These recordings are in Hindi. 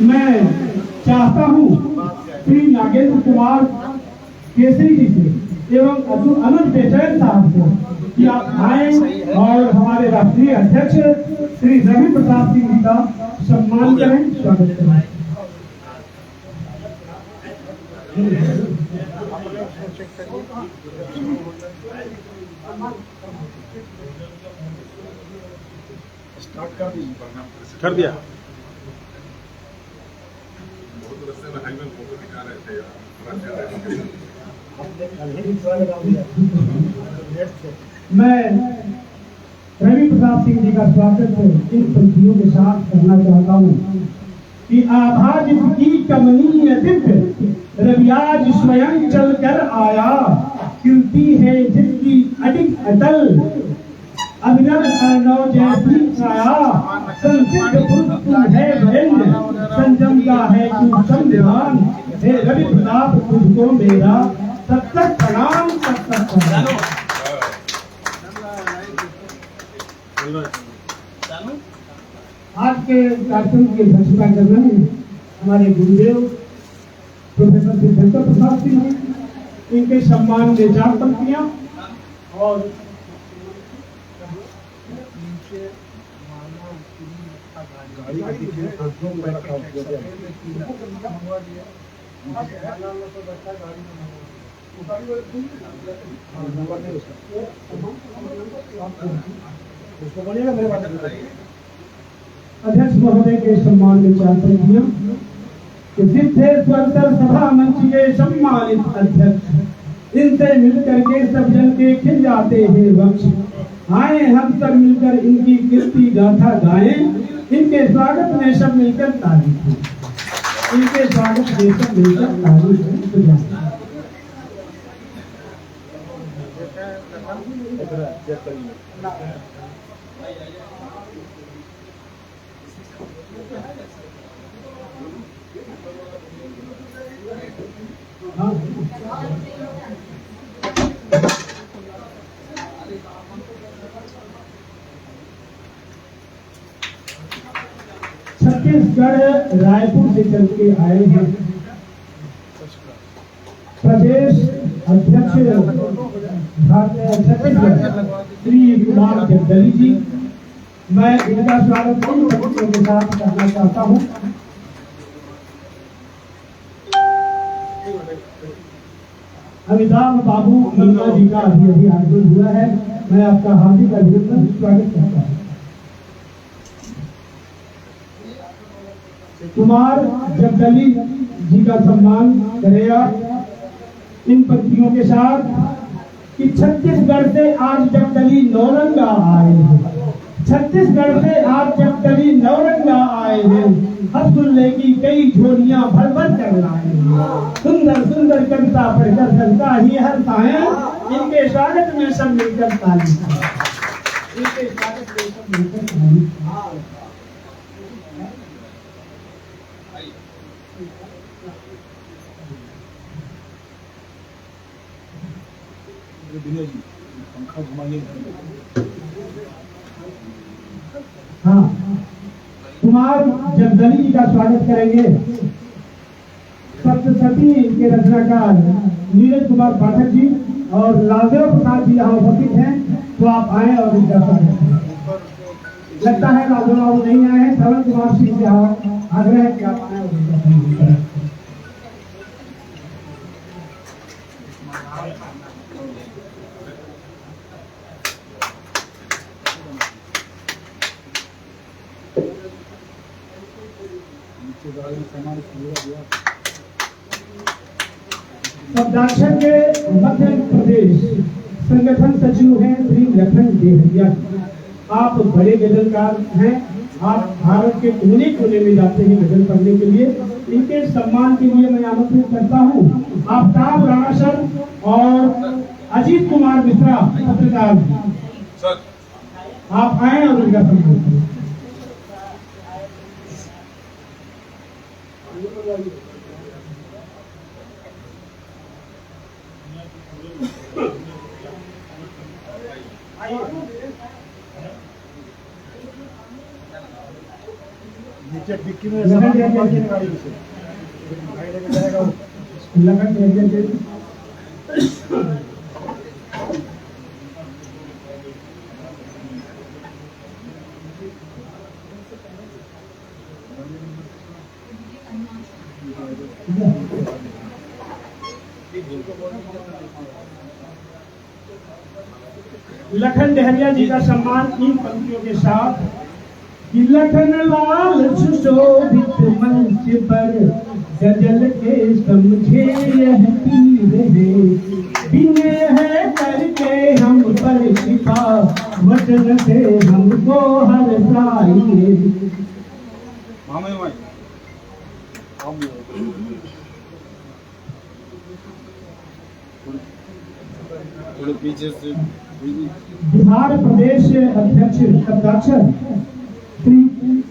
मैं चाहता हूँ श्री नागेंद्र कुमार केसरी जी से एवं अनुज बेचैन साहब से कि आप आए और हमारे राष्ट्रीय अध्यक्ष श्री रवि प्रताप सिंह जी का सम्मान करें, स्वागत करें। कर दिया। मैं रवि प्रताप सिंह जी का स्वागत इन पंक्तियों के साथ करना चाहता हूँ कि आभाज की कमनीय दिव्य रवियाज स्वयं चल कर आया, कीर्ति है जिसकी अडिग अटल, अभिनव अर्णव जैसी छाया, संसिद्ध पुरुष है वरेण्य, संजम का है तू संविधान, हे रवि प्रताप तुझको मेरा सत्तर प्रणाम, सत्तर प्रणाम। आज के कार्यक्रम की अध्यक्षता कर रहे हैं हमारे गुरुदेव प्रोफेसर सिद्धेश्वर प्रसाद सिंह जी। इनके सम्मान में 4 पंक्तियां और अध्यक्ष महोदय के सम्मान में 4 पंक्तियां। सिद्धेश्वर सभा मंच के सम्मानित अध्यक्ष, इनसे मिलकर के सब जन के खिल जाते हैं वक्ष, आए हम सब मिलकर इनकी कीर्ति गाथा गाएं, इनके स्वागत में सब मिलकर ताली दें, इनके स्वागत में सब मिलकर ताली दें। छत्तीसगढ़ रायपुर से चल के आए हैं प्रदेश अध्यक्ष छत्तीसगढ़ श्री कुमार जगदली जी। मैं इनका स्वागत इन पंक्तियों के साथ करना चाहता हूँ। अमिताभ बाबू मन्ना जी का अभी आगमन हुआ है, मैं आपका हार्दिक अभिनंदन स्वागत करता हूँ। कुमार जगदली जी का सम्मान करेगा इन पंक्तियों के साथ कि छत्तीसगढ़ से आज जगदली नौरंगा आए हैं, छत्तीसगढ़ से आज जगदली नौरंगा आए हैं, हसुल्ले की कई झोलियां भर भर कर लाए हैं, सुंदर सुंदर कविता पढ़कर सबका ही हंसाएं, इनके स्वागत में सब मिलकर ताली बजाएं, इनके स्वागत में सब मिलकर ताली बजाएं। पंखा घुमाइए। हाँ, कुमार जगदली जी का स्वागत करेंगे सप्तशती के रचनाकार नीरज कुमार पाठक जी और लालदेव प्रसाद जी यहाँ उपस्थित हैं, तो आप आए और इनका स्वागत करें। लगता है लालदेव बाबू नहीं आए हैं, श्रवण कुमार सिंह से आग्रह है कि आप आए और इनका स्वागत करें। शब्दाक्षर के मध्य प्रदेश संगठन सचिव हैं श्री लखन देहरिया। आप बड़े गजलकार हैं, आप भारत के कोने कोने में जाते हैं गजल पढ़ने के लिए। इनके सम्मान के लिए मैं आमंत्रित करता हूँ आफ्ताब राणा सर और अजीत कुमार मिश्रा पत्रकार, आप आए और उनका सम्मान करें। पीछे डिक्की में सामान मंगवा के गाड़ी में से भाई लेके जाएगा वो लगन दे लखन डहरिया जी का सम्मान इन पंक्तियों के साथ कि लखन लाल सुशोभित मंच पर गजल के समझे यह पीर है विनय है करके हम पर कृपा वचन से हमको हर साइए मामा भाई थोड़े पीछे से बिहार प्रदेश अध्यक्ष अध्यक्ष श्री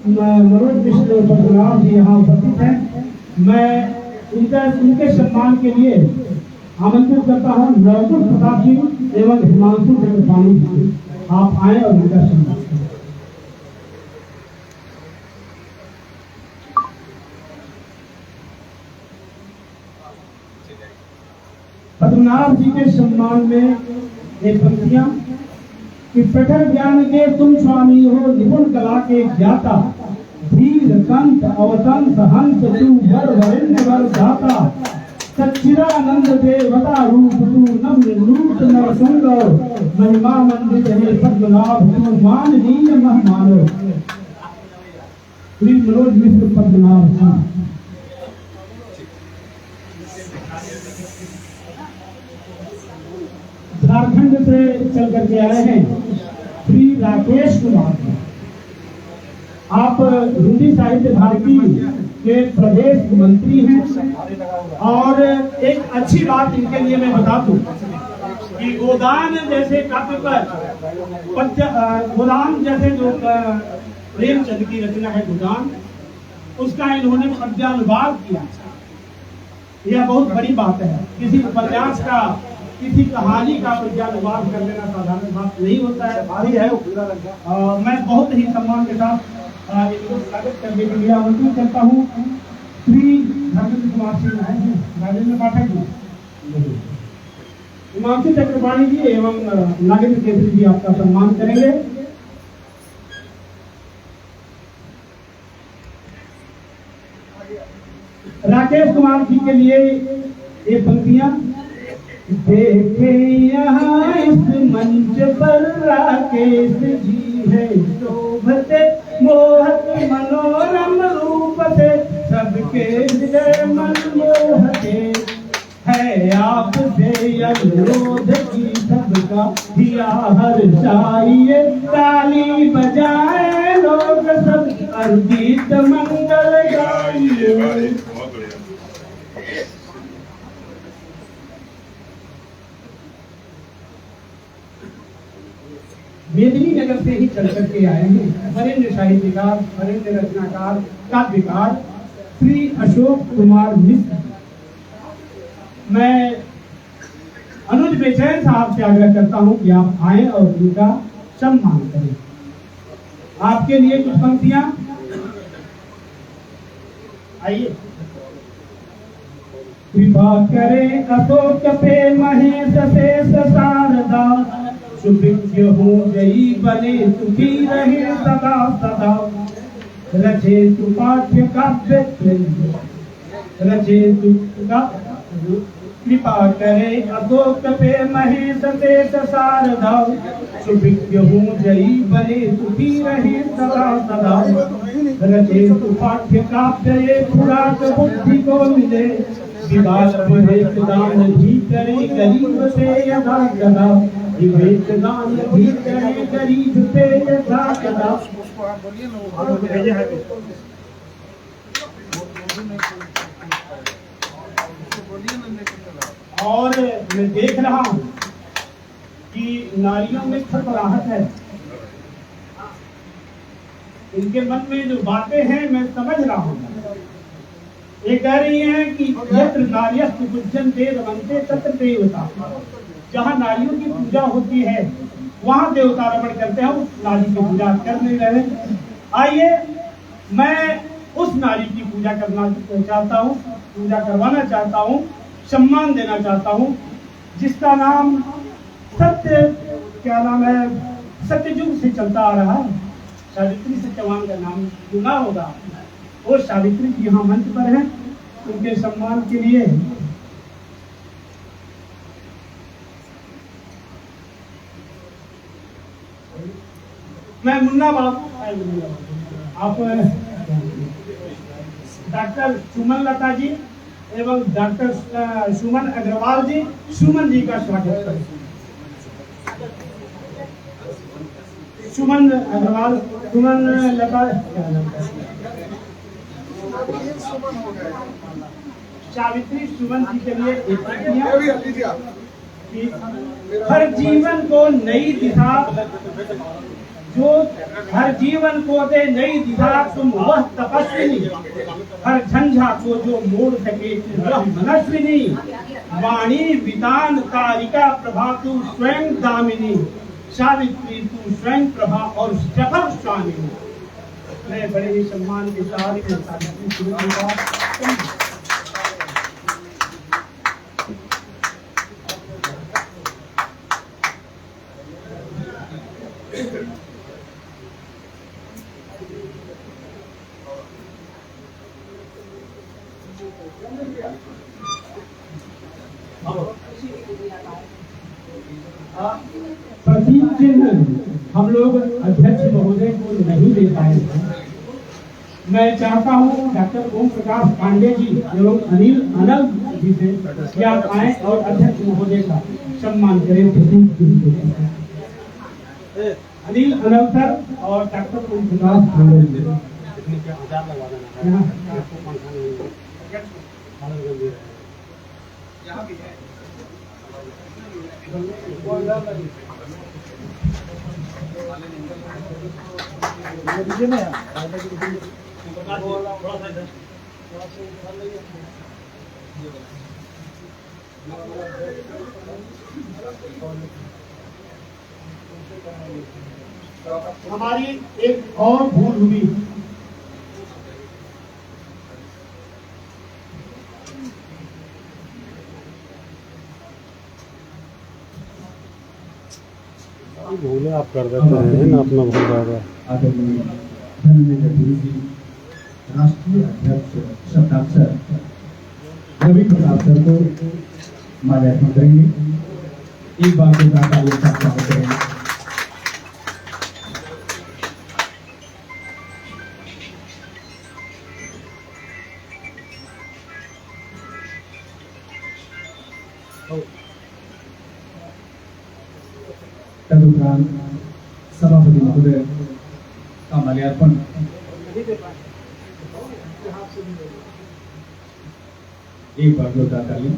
मनोज मिश्र पद्मनाभ जी यहाँ उपस्थित हैं। मैं उनके सम्मान के लिए आमंत्रित करता हूँ नवकुल प्रताप जी एवं हिमांशु चक्रपाणी जी, आप आए और उनका सम्मान करें। पद्मनाभ जी के सम्मान में ये पंक्तियां कि प्रखर ज्ञान के तुम स्वामी हो निपुण कला के ज्ञाता धीर कंत अवतंस हंस तू वर वरिण्य वर दाता सच्चिदानंद देवता रूप तू नम्र नूत नरसंग महिमा मंडित है पद्मनाभ तू माननीय महमानो। श्री मनोज मिश्र पद्मनाभ जी झारखंड से चल करके आए हैं। श्री राकेश कुमार, आप हिंदी साहित्य भारती के प्रदेश मंत्री हैं और एक अच्छी बात इनके लिए मैं बता दूं कि गोदान जैसे काव्य पर गोदान जैसे जो प्रेमचंद की रचना है गोदान, उसका इन्होंने पद्यानुवाद किया। यह बहुत बड़ी बात है। किसी उपन्यास का किसी कहानी का पद्यानुवाद कर लेना साधारण बात नहीं होता है, भारी है। मैं बहुत ही सम्मान के साथ इनको स्वागत करने के लिए आमंत्रित करता हूँ। श्री धर्मेंद्र कुमार सिंह आए हैं, राजेंद्र पाठक जी, हिमांशु चक्रपाणी जी एवं नागेंद्र केसरी जी आपका सम्मान करेंगे। राकेश कुमार जी के लिए ये पंक्तियां देखे यहाँ इस मंच पर राकेश जी है शोभते मोहत मनोरम रूप से सबके हृदय मनमोहते है आपसे अनुरोध की सबका दिया हर चाहिए ताली बजाए लोग सब और गीत मंगल गाइए। मेदिनीनगर से ही चल करके आए हैं वरेण्य साहित्यकार, वरेण्य रचनाकार, काव्यकार श्री अशोक कुमार मिश्र। मैं अनुज बेचैन साहब से आग्रह करता हूं कि आप आए और उनका सम्मान करें। आपके लिए कुछ पंक्तियां, आइए। कृपा करे अशोक पे महेश शेष शारदा सुभिज्ञ हो जई बने सुखी रहे सदा सदा रचे तु पाठ्य काव्य रचे तु कृपा करे अशोक पे महेश शेष शारदा सुभिज्ञ हो जई बने सुखी रहे सदा सदा रचे तु पाठ्य काव्य खुराक बुद्धि को मिले विवाद दान भी करे गरीब से यथा कदा विवेक दान भी करे गरीब से यथा कदा। और मैं देख रहा हूँ कि नारियों में खटपटाहट है, इनके मन में जो बातें हैं मैं समझ रहा हूँ। ये कह रही हैं कि यत्र नार्यस्तु पूज्यन्ते रमन्ते तत्र देवता, जहाँ नारियों की पूजा होती है वहाँ देवता रमण करते हैं, उस नारी की पूजा कर नहीं रहे। आइए मैं उस नारी की पूजा करना चाहता हूँ, पूजा करवाना चाहता हूँ, सम्मान देना चाहता हूँ, जिसका नाम सत्य, क्या नाम है, सत्ययुग से चलता आ रहा है। सावित्री सत्यवान का नाम सुना होगा। वो सावित्री जी यहाँ मंच पर हैं, उनके सम्मान के लिए मैं मुन्ना बाबू, आप डॉक्टर सुमन लता जी एवं डॉक्टर सुमन अग्रवाल जी, सुमन जी का स्वागत करें। सुमन अग्रवाल, सुमन लता, सावित्री सुमन जी के लिए हर जीवन को नई दिशा, जो हर जीवन को दे नई दिशा, तुम वह तपस्विनी, हर झंझा को जो मोड़ सके वह मनस्विनी, वाणी वितान कारिका प्रभा तू स्वयं दामिनी, सावित्री तू स्वयं प्रभा और सफल स्वामिनी। मैं बड़े ही सम्मान के साथ सावित्री शुरू करूंगा। प्रतीक चिन्ह हम लोग अध्यक्ष महोदय को नहीं दे पाए थे। मैं चाहता हूँ डॉक्टर ओम प्रकाश पांडे जी एवं अनिल अनल जी से कि आप आए और अध्यक्ष महोदय का सम्मान करें प्रतीक चिन्ह के। अनिल अनल सर और डॉक्टर ओम प्रकाश पांडे जी। हमारी एक और भूल हुई, भूले आप कर देते हैं ना, अपना भूल जाएगा। आदरणीय धनंजय गुरु जी, राष्ट्रीय अध्यक्ष शब्दाक्षर रवि प्रताप सर को माल्यार्पण करेंगे। एक बार को तालियों से स्वागत करेंगे। तदुपरांत सभापति महोदय का माल्यार्पण। एक बार जोरदार ताली।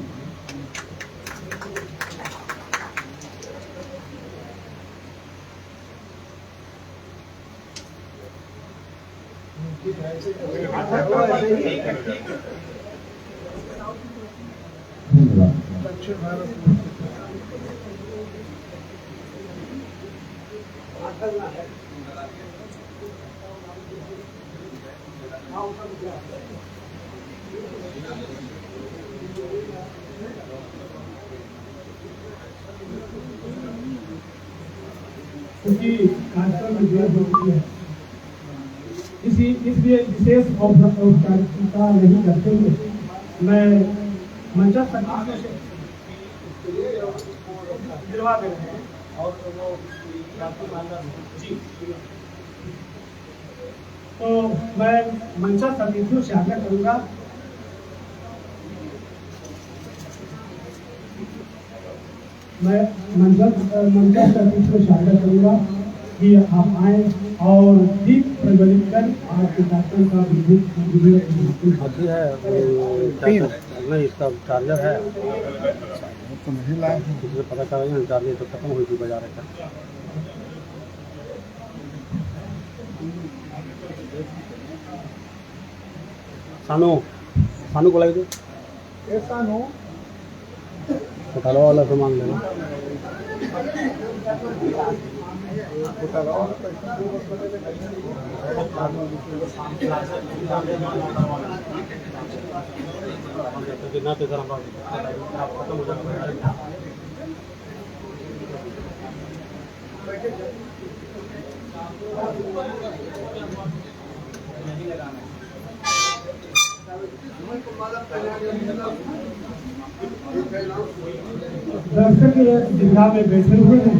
क्योंकि कार्यक्रम में देर होती है, इसलिए विशेष औपचारिकता नहीं करते हुए मैं मंचस्थ सदस्यों से दिलवा दे रहे हैं और वो जी। तो मैं मंचस्थ सदस्यों से आग्रह करूंगा मैं मंचस्थ सदस्यों से आग्रह करूंगा कि आप आए और दीप प्रज्वलित कर आज के कार्यक्रम का नहीं, इसका चार्जर है तो नहीं लाए, पता चला चार्जर तो खत्म हुई थी बाजार का। सानू को लगे दो, सानू वाला से मांग लेना। जितना तो सर हमारा खत्म हो जाएगा। दर्शक दीर्घा में बैठे हुए हैं।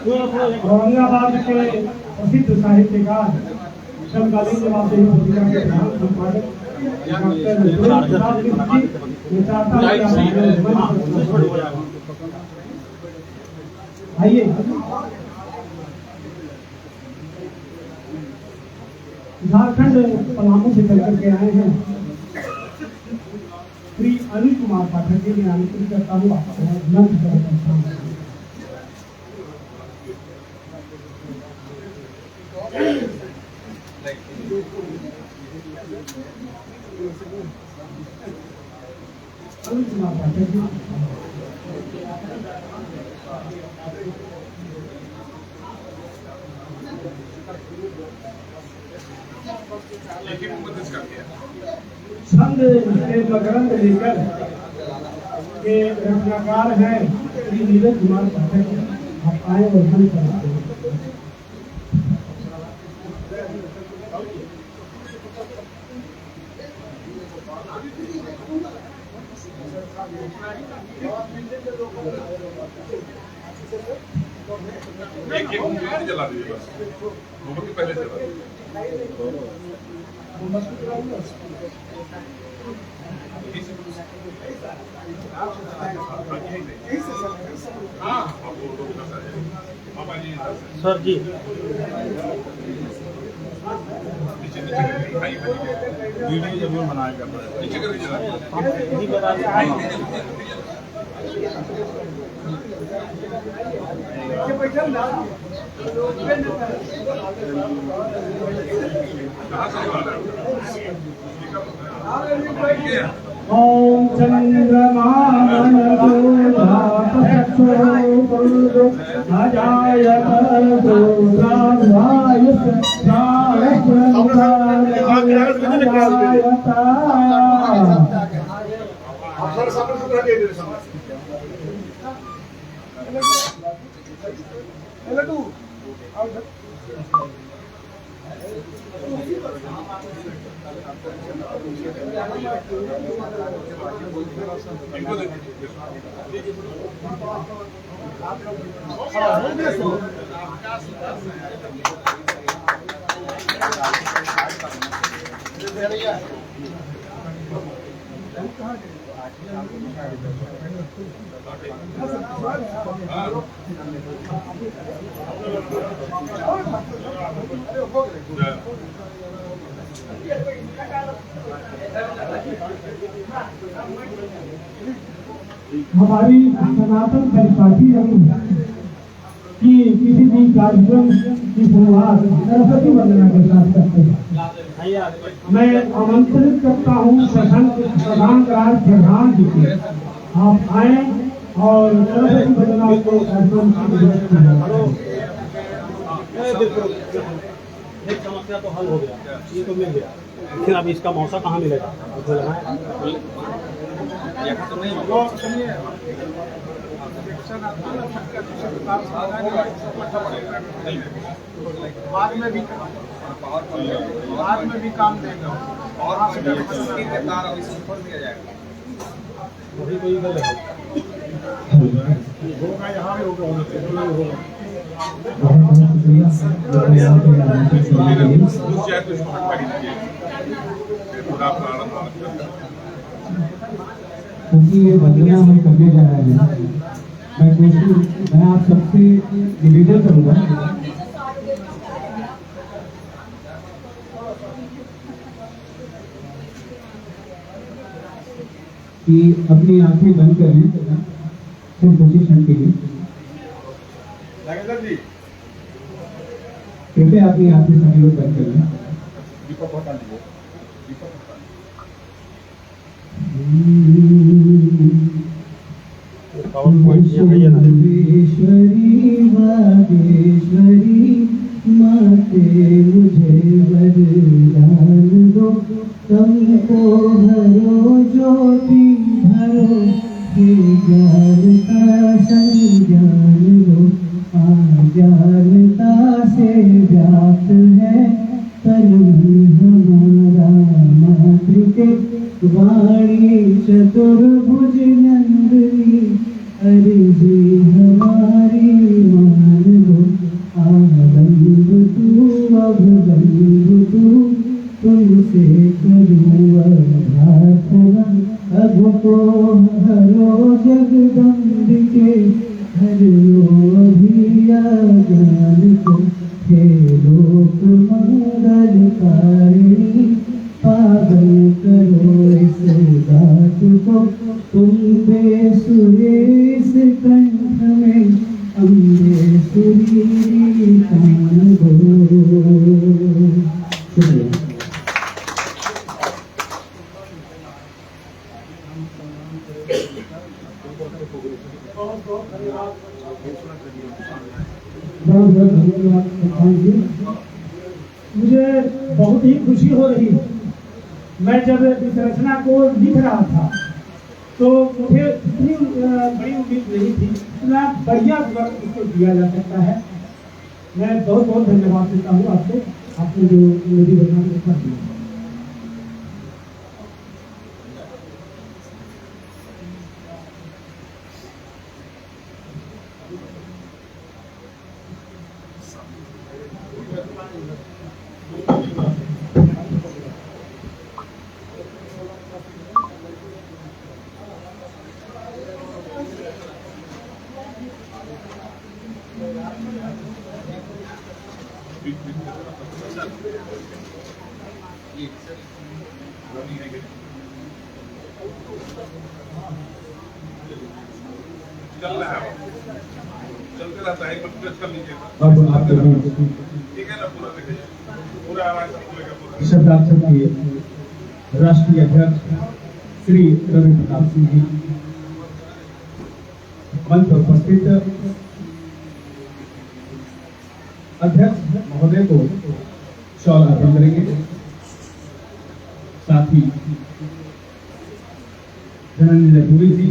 औरंगाबाद के प्रसिद्ध साहित्यकार समकालीन जवाबदेही पत्रिका के प्रधान संपादक डॉक्टर प्रसाद मिश्र जी, मैं चाहता हूं आइए। झारखंड पलामू से चल करके आए हैं श्री अनिल कुमार पाठक जी, मैं आमंत्रित करता हूँ मंच पर। अनिल कुमार पाठक जी, छंद से मकरंद लेकर के रचनाकार हैं श्री नीरज कुमार पाठक। आप आए और हम कराते हैं। एक मोमबत्ती जला दीजिए, बस मोमबत्ती पहले जला दीजिए। सर जी वीडियो जरूर बनाया करना है। नीचे करके जला ओम चंद्रमा हमारी सनातन परिपाटी रही कि किसी भी कार्यक्रम की शुरुआत सरस्वती वंदना के साथ करते हैं। मैं आमंत्रित करता हूँ प्रधान राज प्रधान जी के, आप आए और सरस्वती वंदना को कार्यक्रम की एक समस्या तो हल हो गया, ये तो मिल गया, लेकिन अब इसका मौका कहाँ मिलेगा? बाद में भी काम देगा और दिया जाएगा। वही कोई गल है होगा, यहाँ भी होगा। क्योंकि ये वंदना हम करने जा रहे हैं, मैं आप सबसे निवेदन करूंगा कि अपनी आंखें बंद कर लें सिर्फ उसी क्षण के लिए। कृपया अपनी आंखें सभी लोग बंद कर लें। पावर पॉइंट यहाँ है ना। बागेश्वरी माते मुझे वरदान दो, तुमको हरो ज्योति भरो, हे ज्ञान का संज्ञान दो, अज्ञानता से व्याप्त है तन हमारा, मातृके वाणी चतुर्भुज नंदिनी, अर्जी हमारी मान लो, आबंध तू अभबंध तू, तुमसे करूँ प्रार्थना, अब को हरो जगदम्बिके, हरो अभियान को, हे लोक मंगलकारिणी, पावन करो इस बात को, तुम बेसुरेश कंठ में अम्बे सुरीली कान दो। शुक्रिया। बहुत बहुत धन्यवाद प्रधान जी। मुझे बहुत ही खुशी हो रही है। मैं जब इस रचना को लिख रहा था तो मुझे इतनी बड़ी उम्मीद नहीं थी, इतना बढ़िया वक्त इसको दिया जा सकता है। मैं बहुत बहुत धन्यवाद देता हूँ आपको, आपने जो मेरी रचना को लिखा दिया। चलते रहता है, बट टच कर लीजिए। अब आपके ठीक है ना, पूरा देखिए, पूरा आवाज बोलेगा पूरा। शब्दाक्षर के राष्ट्रीय अध्यक्ष श्री रवि प्रताप सिंह जी मंच पर उपस्थित अध्यक्ष महोदय को शॉल अर्पण करेंगे। साथ ही धनंजय पुरी जी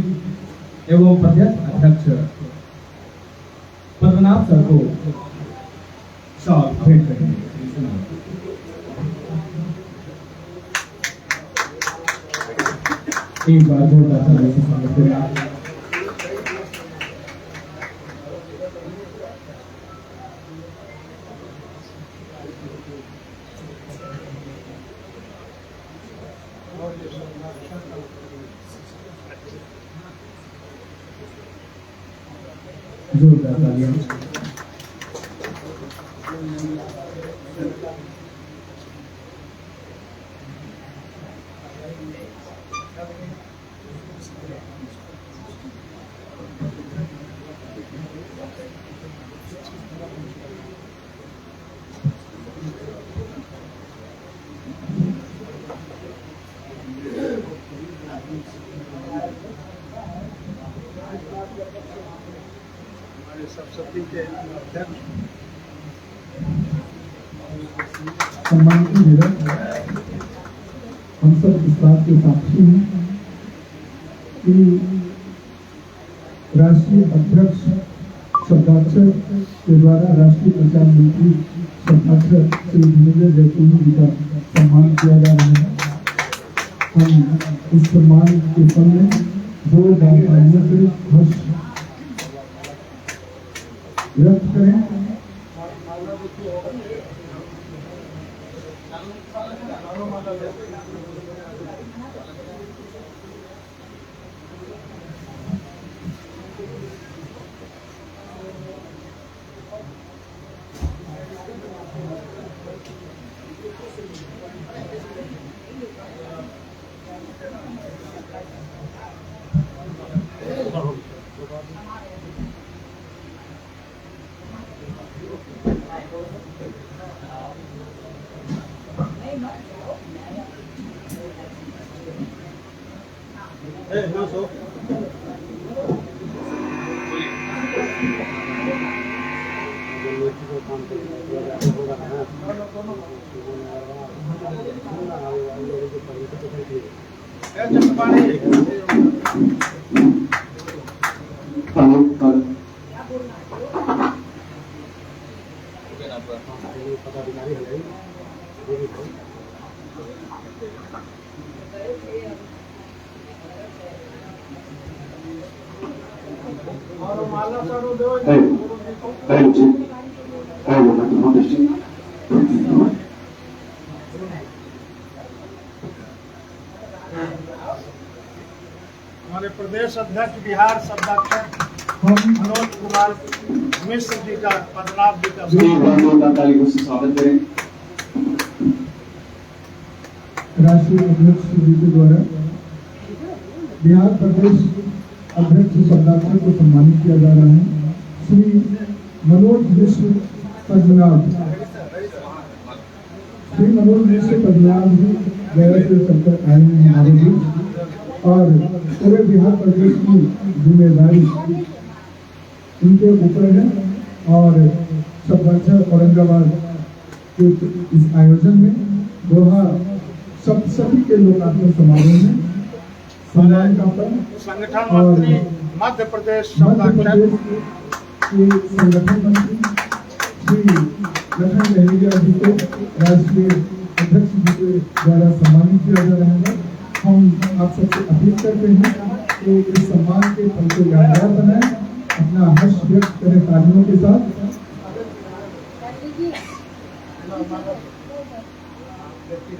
एवं प्रदेश अध्यक्ष पद्मनाभ सर को शॉल भेंट करेंगे। एक बार जोरदार तालियों से स्वागत करें। जोरदार तालियां। सम्मान की जरूरत हम सब इस बात के साक्षी हैं कि राष्ट्रीय अध्यक्ष शब्दाक्षर के द्वारा राष्ट्रीय प्रचार मंत्री शब्दाक्षर श्री धनंजय जयपुरी जी का सम्मान किया जा रहा है। हम इस सम्मान के सामने जोरदार तालियों से हर्ष व्यक्त करें। काम करके होगा ना पदाधिकारी है हमारे प्रदेश अध्यक्ष बिहार शब्दाक्षर मनोज कुमार मिश्र जी का पदलाभ जी का स्वागत करें। राष्ट्रीय अध्यक्ष जी के द्वारा बिहार प्रदेश अध्यक्ष शब्दाक्षर को सम्मानित किया जा रहा है। श्री मनोज मिश्र पद्मनाभ, श्री मनोज मिश्र पद्मनाभ जी गया से चलकर आए हैं हमारे बीच और पूरे बिहार प्रदेश की जिम्मेदारी उनके ऊपर है और शब्दाक्षर औरंगाबाद के इस आयोजन में दोहा सप्तशती के लोकार्पण समारोह में सम्मान का पद संगठन मंत्री मध्य प्रदेश के संगठन मंत्री श्री लखन लहरिया जी को राष्ट्रीय अध्यक्ष जी के द्वारा सम्मानित किया जा रहा है। हम आप सबसे अपील करते हैं कि इस सम्मान के फल को यादगार बनाएं, अपना हर्ष व्यक्त करें तालियों के साथ।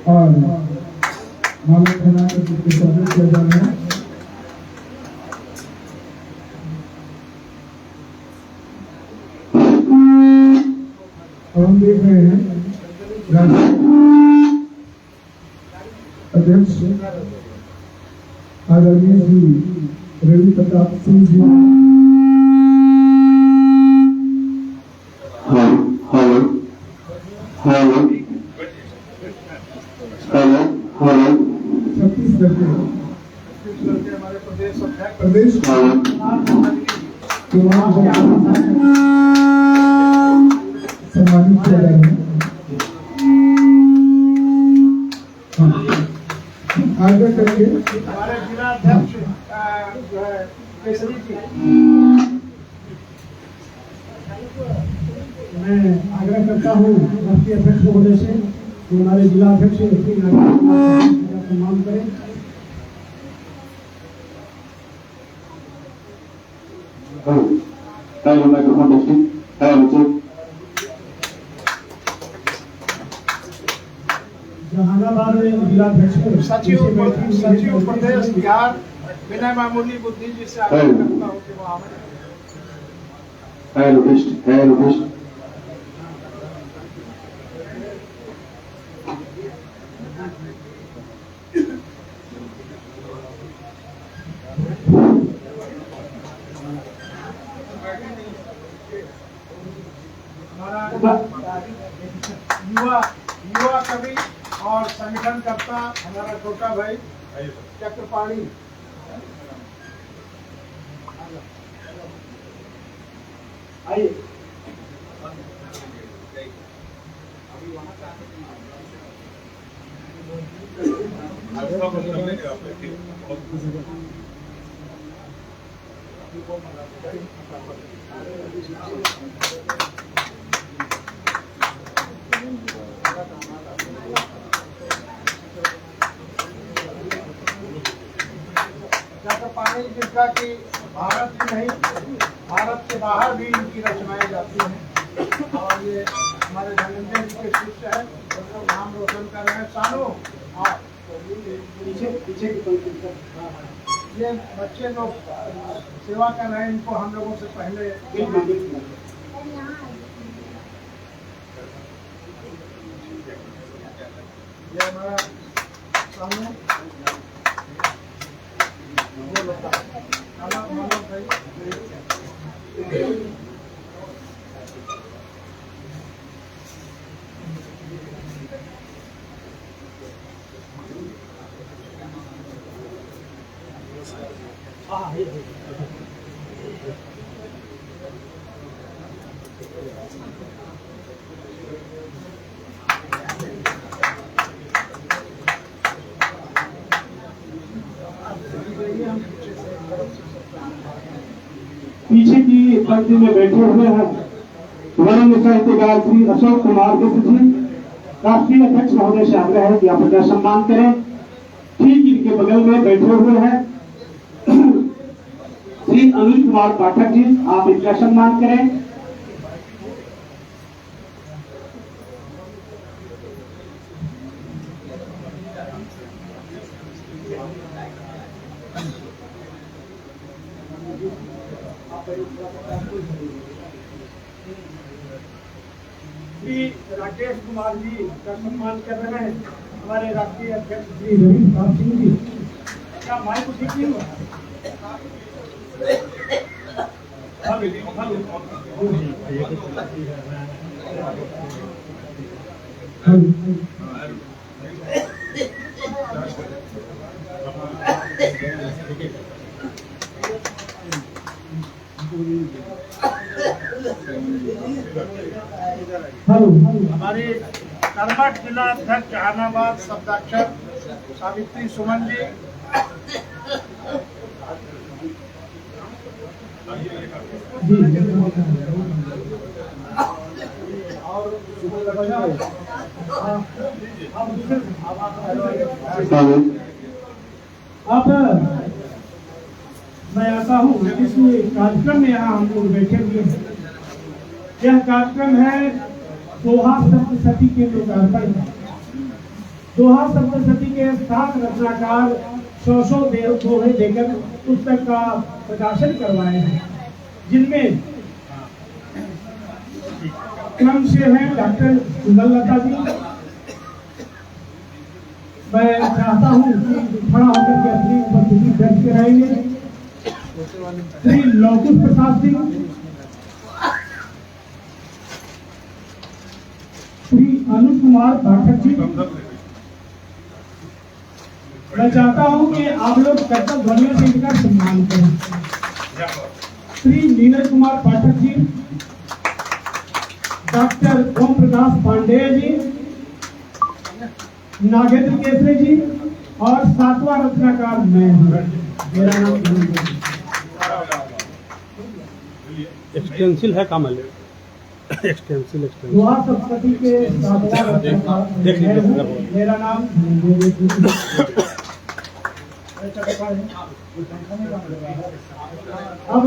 और माला पहनाकर जिसके स्वागत किया जा रहा है। और हम देख रहे हैं अध्यक्ष आदरणीय श्री रवि प्रताप सिंह जी छत्तीसगढ़ के हमारे प्रदेश अध्यक्ष प्रदेश सम्मानित किया जा रहा है। आगे करके हमारे जिला अध्यक्ष जो है केसरी जी, मैं आग्रह करता हूँ राष्ट्रीय अध्यक्ष महोदय से कि हमारे जिला अध्यक्ष सम्मान करें। जहानाबाद में जिलाध्यक्ष सचिव प्रदेश बिहार विनय मामूली बुद्धि जी से आग्रह करता हूँ कि वो आवे। युवा कवि और संगठनकर्ता हमारा छोटा भाई चक्रपाणी आइए। चक्रपाणी जिसका कि भारत ही नहीं भारत के बाहर भी इनकी रचनाएं जाती हैं और ये हमारे धनंजय जी के शिष्य है, तो नाम रोशन कर रहे हैं। सानू हाँ पीछे की ये बच्चे लोग सेवा कर रहे हैं, इनको हम लोगों से पहले ये हमारा सानू पंक्ति में बैठे हुए हैं वरिष्ठ साहित्यकार श्री अशोक कुमार गुप्त जी, राष्ट्रीय अध्यक्ष महोदय से आग्रह है कि आप उनका सम्मान करें। ठीक इनके बगल में बैठे हुए हैं श्री अनिल कुमार पाठक जी, आप इनका सम्मान करें। श्री राकेश कुमार जी का सम्मान कर रहे हैं हमारे राष्ट्रीय अध्यक्ष श्री रवि प्रताप सिंह जी। क्या माइक को ठीक नहीं हुआ? हमारे कर्मठ जिला अध्यक्ष जहानाबाद शब्दाक्षर सावित्री सुमन जी, अब मैं आता हूँ इस कार्यक्रम में यहाँ हम लोग बैठे हुए हैं। यह कार्यक्रम है दोहा सप्तशती के लोकार्पण का। दोहा सप्तशती के 7 रचनाकार 100 दोहे देकर पुस्तक का प्रकाशन करवाए हैं, जिनमें क्रम से हैं डॉक्टर सुंदरलता जी। मैं चाहता हूँ कि खड़ा होकर के अपनी उपस्थिति दर्ज कराएंगे श्री लौकुश प्रसाद सिंह, श्री अनुज कुमार पाठक जी। मैं चाहता हूं कि आप लोग कर्तव्य ध्वनियों से इनका सम्मान करें। श्री नीरज कुमार पाठक जी, डॉक्टर ओम प्रकाश पांडेय जी, नागेंद्र केसरी जी और 7वां रचनाकार मैं हूं। मेरा नाम एक्सटेंसिल है कमल, एक्सटेंसिल दोहा सप्तशती के 7वां रचनाकार मेरा नाम। अब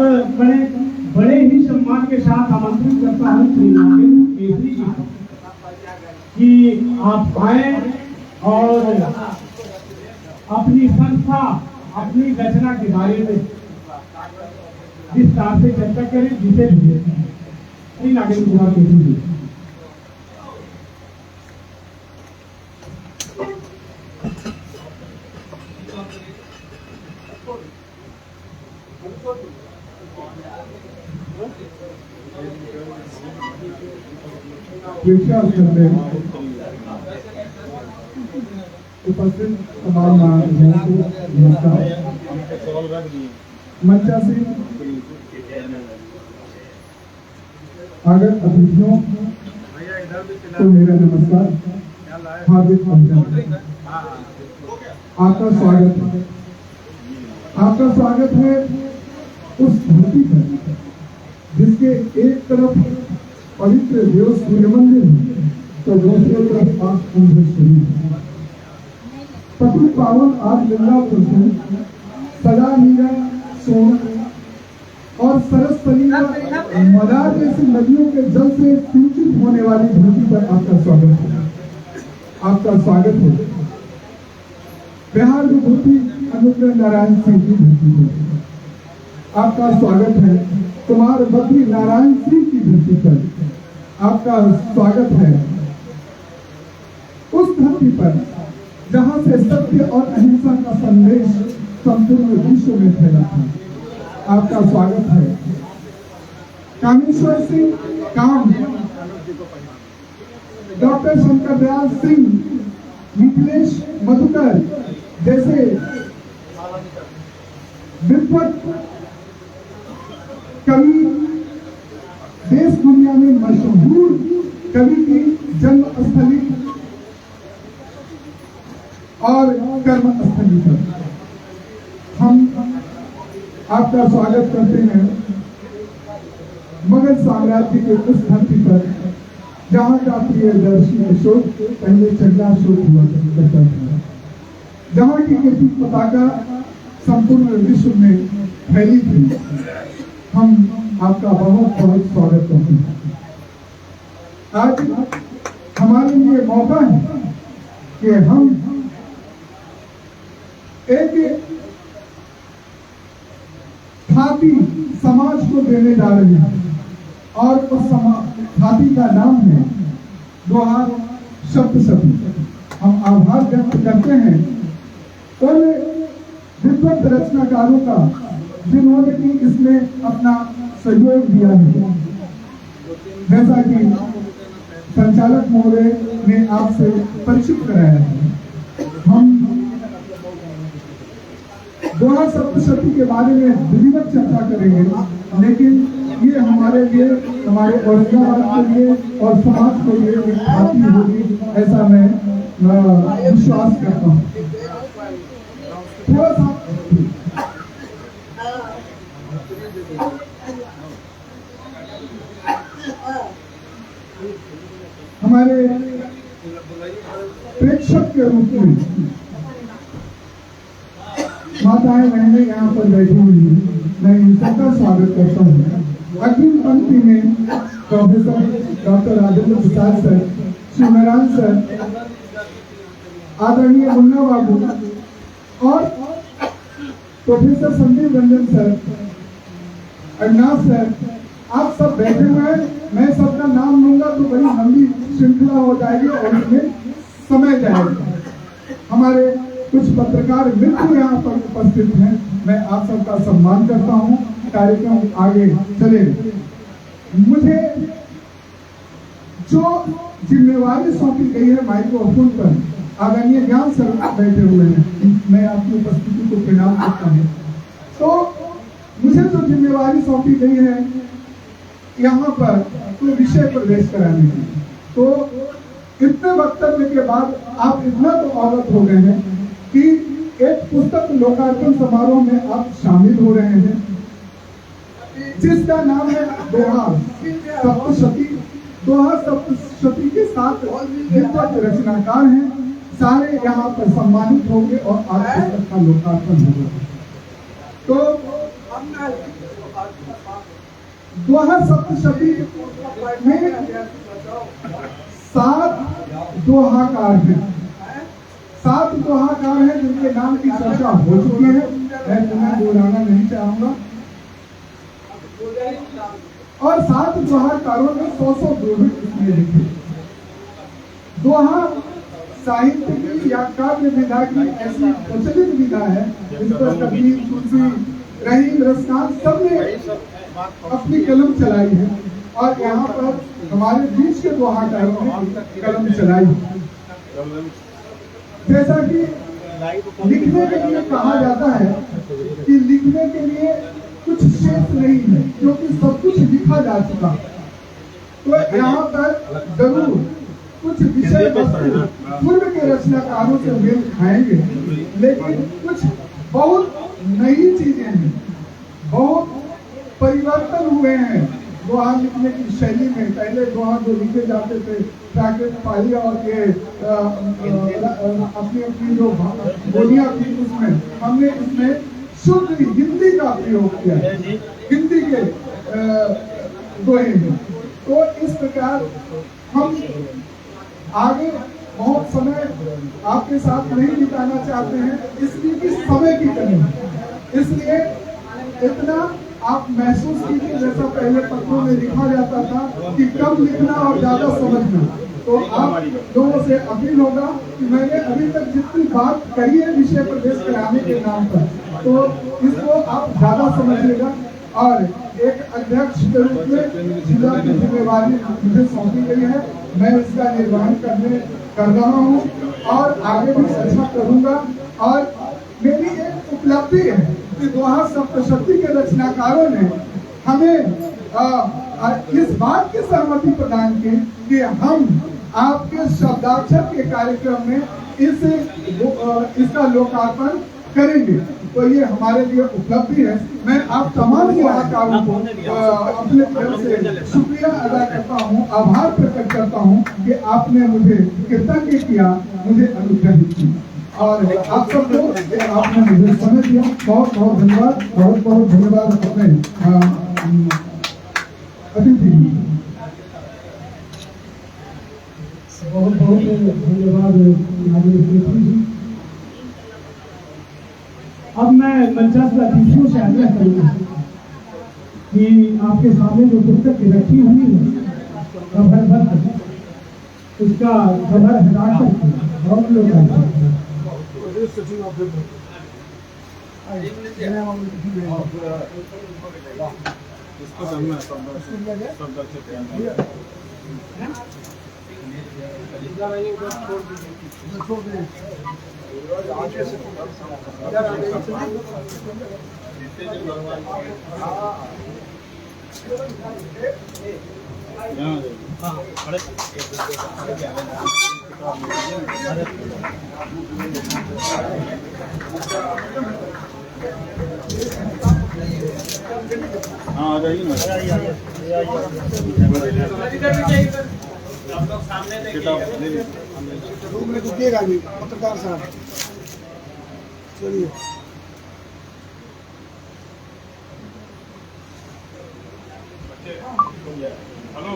बड़े ही सम्मान के साथ आमंत्रित करता हूँ श्री नागेंद्र केसरी जी कि आप आए और अपनी संस्था, अपनी रचना के बारे में विस्तार से चर्चा करें, जिसे श्री नागेंद्र कुमार केसरी जी। उपस्थित तमाम महानुभावों को नमस्कार। मंचासीन आगत अतिथियों को मेरा नमस्कार, हार्दिक अभिनंदन। आपका स्वागत है, आपका स्वागत है उस धरती पर जिसके एक तरफ पवित्र देव सूर्य मंदिर है तो दूसरी तरफ 5 कुंभ शरीर। पति पावन आज गंगा पुरुष सदा नीरा सोन और सरस्वती मदार जैसी नदियों के जल से सिंचित होने वाली धरती पर आपका स्वागत है, आपका स्वागत है। बिहार विभूति अनुग्रह नारायण सिंह की धरती पर आपका स्वागत है। कुमार बद्री नारायण सिंह की धरती पर आपका स्वागत है। उस धरती पर जहां से सत्य और अहिंसा का संदेश संपूर्ण विश्व में फैला था, आपका स्वागत है। कामेश्वर सिंह काम, डॉक्टर शंकर दयाल सिंह, मिथिलेश मधुकर जैसे विद्वत कवि, देश दुनिया में मशहूर कवि की जन्मस्थली और कर्मस्थली पर हम आपका स्वागत करते हैं। मगध साम्राज्य के उस धरती पर जहाँ का प्रियदर्शी अशोक पहले चगला अशोक हुआ करता था, जहाँ की कीर्ति पताका संपूर्ण विश्व में फैली थी। हम आपका बहुत बहुत स्वागत करते हैं। आज हमारे लिए मौका है कि हम एक खाती समाज को देने जा रहे हैं और उस खाती का नाम है दोहा सप्तशती। हम आभार व्यक्त करते हैं उन विद्वत रचनाकारों का जिन्होंने कि इसमें अपना सहयोग दिया है। जैसा कि संचालक महोदय ने आपसे परिचित कराया है, हम दोहा सप्तशती के बारे में विधिवत चर्चा करेंगे, लेकिन ये हमारे लिए, हमारे औरंगाबाद के लिए और समाज के लिए एक खाती होगी, ऐसा मैं विश्वास करता हूँ। थोड़ा सा हमारे प्रेक्षक के रूप में माताएं बहनें यहाँ पर बैठी हुई, मैं इन सबका स्वागत करता हूँ। अग्रिम पंक्ति में professor doctor Rajendra Prasad sir, Shivnarayan sir, आदरणीय मुन्ना बाबू और professor Sandeep Ranjan sir, Avinash sir, आप सब बैठे हुए हैं। मैं सबका नाम लूंगा तो बड़ी लंबी श्रृंखला हो जाएगी और इसमें समय जाएगा। हमारे कुछ पत्रकार मित्र यहाँ पर उपस्थित हैं, मैं आप सबका सम्मान करता हूँ। कार्यक्रम आगे चले। मुझे जो जिम्मेवारी सौंपी गई है माइक्रोफोन पर, आदरणीय ज्ञान सर बैठे हुए हैं, मैं आपकी उपस्थिति को प्रणाम करता हूँ। तो मुझे जो जिम्मेवारी सौंपी गई है यहाँ पर तो विषय प्रवेश कराने की, तो इतने वक्तव्य के बाद आप इतना तो अवगत हो गए हैं कि एक पुस्तक लोकार्पण समारोह में आप शामिल हो रहे हैं जिसका नाम है दोहा सप्तशती। दोहा सप्तशती के साथ विद्वत रचनाकार हैं, सारे यहाँ पर सम्मानित होंगे और आज पुस्तक का लोकार्पण होगा। तो दोहा सप्तशती में 7 दोहाकार हैं, 7 दोहाकार हैं जिनके नाम की चर्चा हो चुकी है, मैं तुम्हें दोहराना नहीं चाहूंगा। और 7 दोहाकारों ने 100 दोहे इसमें लिखे। दोहा साहित्य की या काव्य विधा की ऐसी प्रचलित विधा है जिस पर कबीर, तुलसी, रहीम, रसकांत सबने अपनी कलम चलाई है और यहाँ पर हमारे बीच के दोहाकारों ने कलम चलाई है। जैसा कि लिखने के लिए कहा जाता है कि लिखने के लिए कुछ शेष नहीं है क्योंकि सब कुछ लिखा जा चुका। तो यहाँ पर जरूर कुछ विषय वस्तु पूर्व के रचनाकारों से मेल खाएंगे, लेकिन कुछ बहुत नई चीजें हैं, बहुत परिवर्तन हुए हैं दोहा लिखने की शैली में। पहले दोहा जो लिखे जाते थे प्राकृत पाली और ये अपनी अपनी जो बोलियां थी उसमें हमने इसमें शुद्ध हिंदी का प्रयोग किया है, हिंदी के दोहे में। तो इस प्रकार हम आगे बहुत समय आपके साथ नहीं बिताना चाहते हैं, इसलिए कि समय की कमी है। इसलिए इतना आप महसूस कीजिए जैसा पहले पत्रों में लिखा जाता था कि कम लिखना और ज्यादा समझना। तो आप लोगों से अपील होगा कि मैंने अभी तक जितनी बात कही है विषय प्रवेश कराने के नाम पर, तो इसको आप ज्यादा समझिएगा। और एक अध्यक्ष के रूप में जिला की जिम्मेवारी मुझे सौंपी गई है, मैं इसका निर्वहन कर रहा हूँ और आगे भी अच्छा करूँगा। और मेरी एक उपलब्धि है कि दोहा सप्तशती के रचनाकारों ने हमें इस बात की सहमति प्रदान की कि हम आपके शब्दाक्षर के कार्यक्रम में इसका लोकार्पण करेंगे। तो ये हमारे लिए उपलब्धि है। मैं आप तमाम कलाकारों को अपने दिल से शुक्रिया अदा करता हूँ, आभार प्रकट करता हूँ कि आपने मुझे कृतज्ञ किया, मुझे अनुग्रहित किया। और आप सबको आपने मुझे समय दिया, बहुत बहुत धन्यवाद। बहुत बहुत धन्यवाद अपने अतिथि। बहुत बहुत धन्यवाद जी। अब मैं मंचस्थ अतिथियों से आग्रह करूंगा कि आपके सामने जो पुस्तक रखी हुई है कवर भक्त, उसका कवर हटाकर और लोग हाँ आ जाइए ना। आप लोग सामने देखिए। रुकिएगा भी पत्रकार साहब, चलिए। हेलो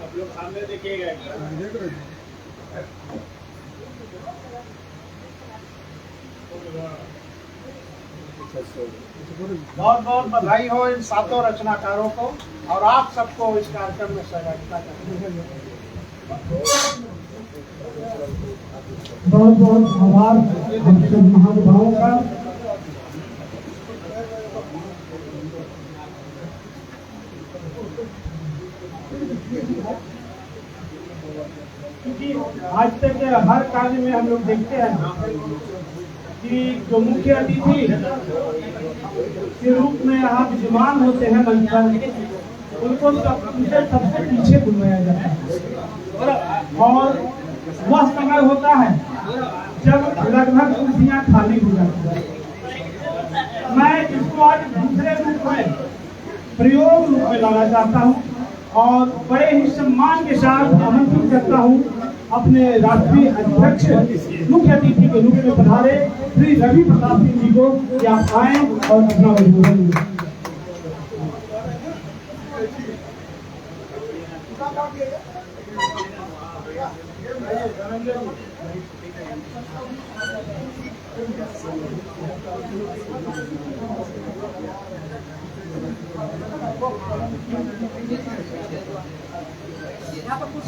आप लोग सामने देखिएगा। बहुत बहुत बधाई हो इन सातों रचनाकारों को और आप सबको इस कार्यक्रम में सहभागिता करने के लिए। बहुत बहुत आभार हम सब महानुभावों का। क्योंकि आज तक हर कार्य में हम लोग देखते हैं कि जो मुख्य अतिथि के रूप में यहाँ विद्यमान होते हैं मंच पर, उनको सबसे पीछे बुलवाया जाता है और वह समय होता है जब लगभग कुर्सियाँ खाली हो जाती हैं। मैं इसको आज दूसरे रूप में प्रयोग रूप में लाना चाहता हूँ और बड़े ही सम्मान के साथ आमंत्रित करता हूँ अपने राष्ट्रीय अध्यक्ष मुख्य अतिथि के रूप में पधारे श्री रवि प्रताप सिंह जी को कि आप आए और अपना उद्बोधन दें।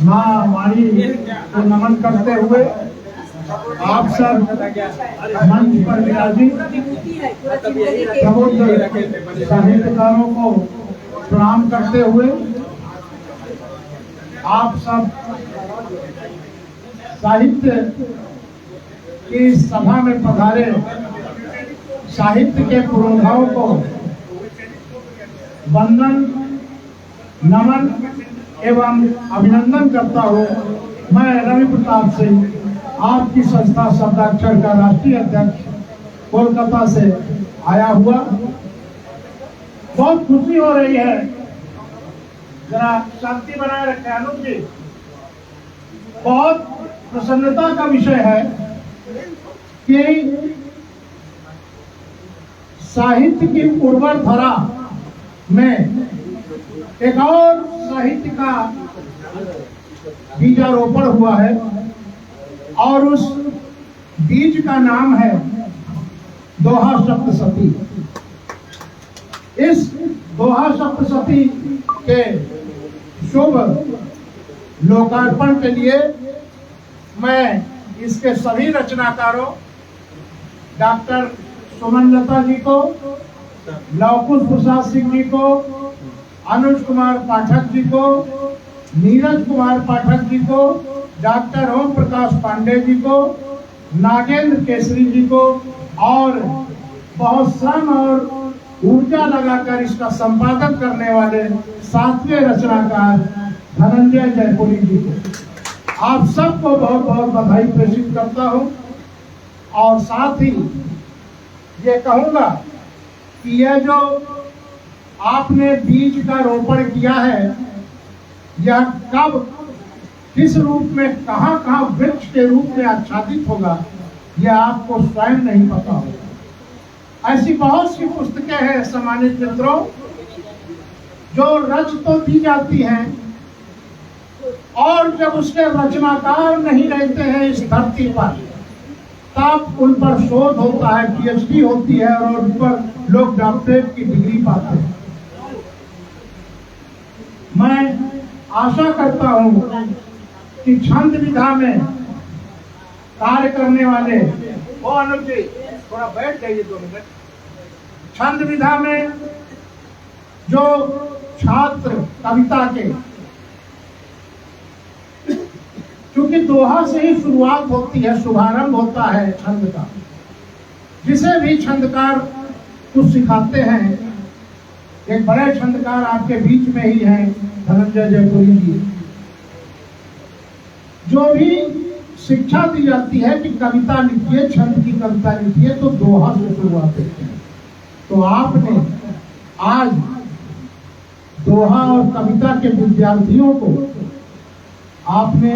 माँ हमारी को नमन करते हुए आप सब मंच पर विराजित साहित्यकारों को प्रणाम करते हुए आप सब साहित्य की सभा में पधारे साहित्य के पुरोधाओं को वंदन नमन एवं अभिनंदन करता हूँ। मैं रवि प्रताप सिंह आपकी संस्था शब्दाक्षर का राष्ट्रीय अध्यक्ष कोलकाता से आया हुआ। बहुत खुशी हो रही है। जरा शांति बनाए रखें अनुज जी। बहुत प्रसन्नता का विषय है कि साहित्य की उर्वर धरा में एक और साहित्य का बीजारोपण हुआ है और उस बीज का नाम है दोहा सप्तशती। इस दोहा सप्तशती के शुभ लोकार्पण के लिए मैं इसके सभी रचनाकारों डॉक्टर सुमनलता जी को, लवकुश प्रसाद सिंह जी को, अनुज कुमार पाठक जी को, नीरज कुमार पाठक जी को, डॉक्टर ओम प्रकाश पांडे जी को, नागेंद्र केसरी जी को और बहुत श्रम और ऊर्जा लगाकर इसका संपादन करने वाले 7वें रचनाकार धनंजय जयपुरी जी को आप सबको बहुत बहुत बधाई प्रेषित करता हूं। और साथ ही ये कहूंगा कि यह जो आपने बीज का रोपण किया है, यह कब किस रूप में कहां कहां वृक्ष के रूप में आच्छादित होगा, यह आपको स्वयं नहीं पता होगा। ऐसी बहुत सी पुस्तकें हैं सम्मानित मित्रों, जो रच तो दी जाती हैं और जब उसके रचनाकार नहीं रहते हैं इस धरती पर, तब उन पर शोध होता है, पीएचडी होती है और उन पर लोग डॉक्टरेट की डिग्री पाते हैं। मैं आशा करता हूं कि छंद विधा में कार्य करने वाले, वो अनुज जी थोड़ा बैठ जाइए 2 मिनट। छंद विधा में जो छात्र कविता के, क्योंकि दोहा से ही शुरुआत होती है, शुभारंभ होता है छंद का। जिसे भी छंदकार कुछ सिखाते हैं, एक बड़े छंदकार आपके बीच में ही हैं, धनंजय जयपुरी जी। जो भी शिक्षा दी जाती है कि कविता लिखिए, छंद की कविता लिखिए, तो दोहा से शुरुआत होती है। तो आपने आज दोहा और कविता के विद्यार्थियों को आपने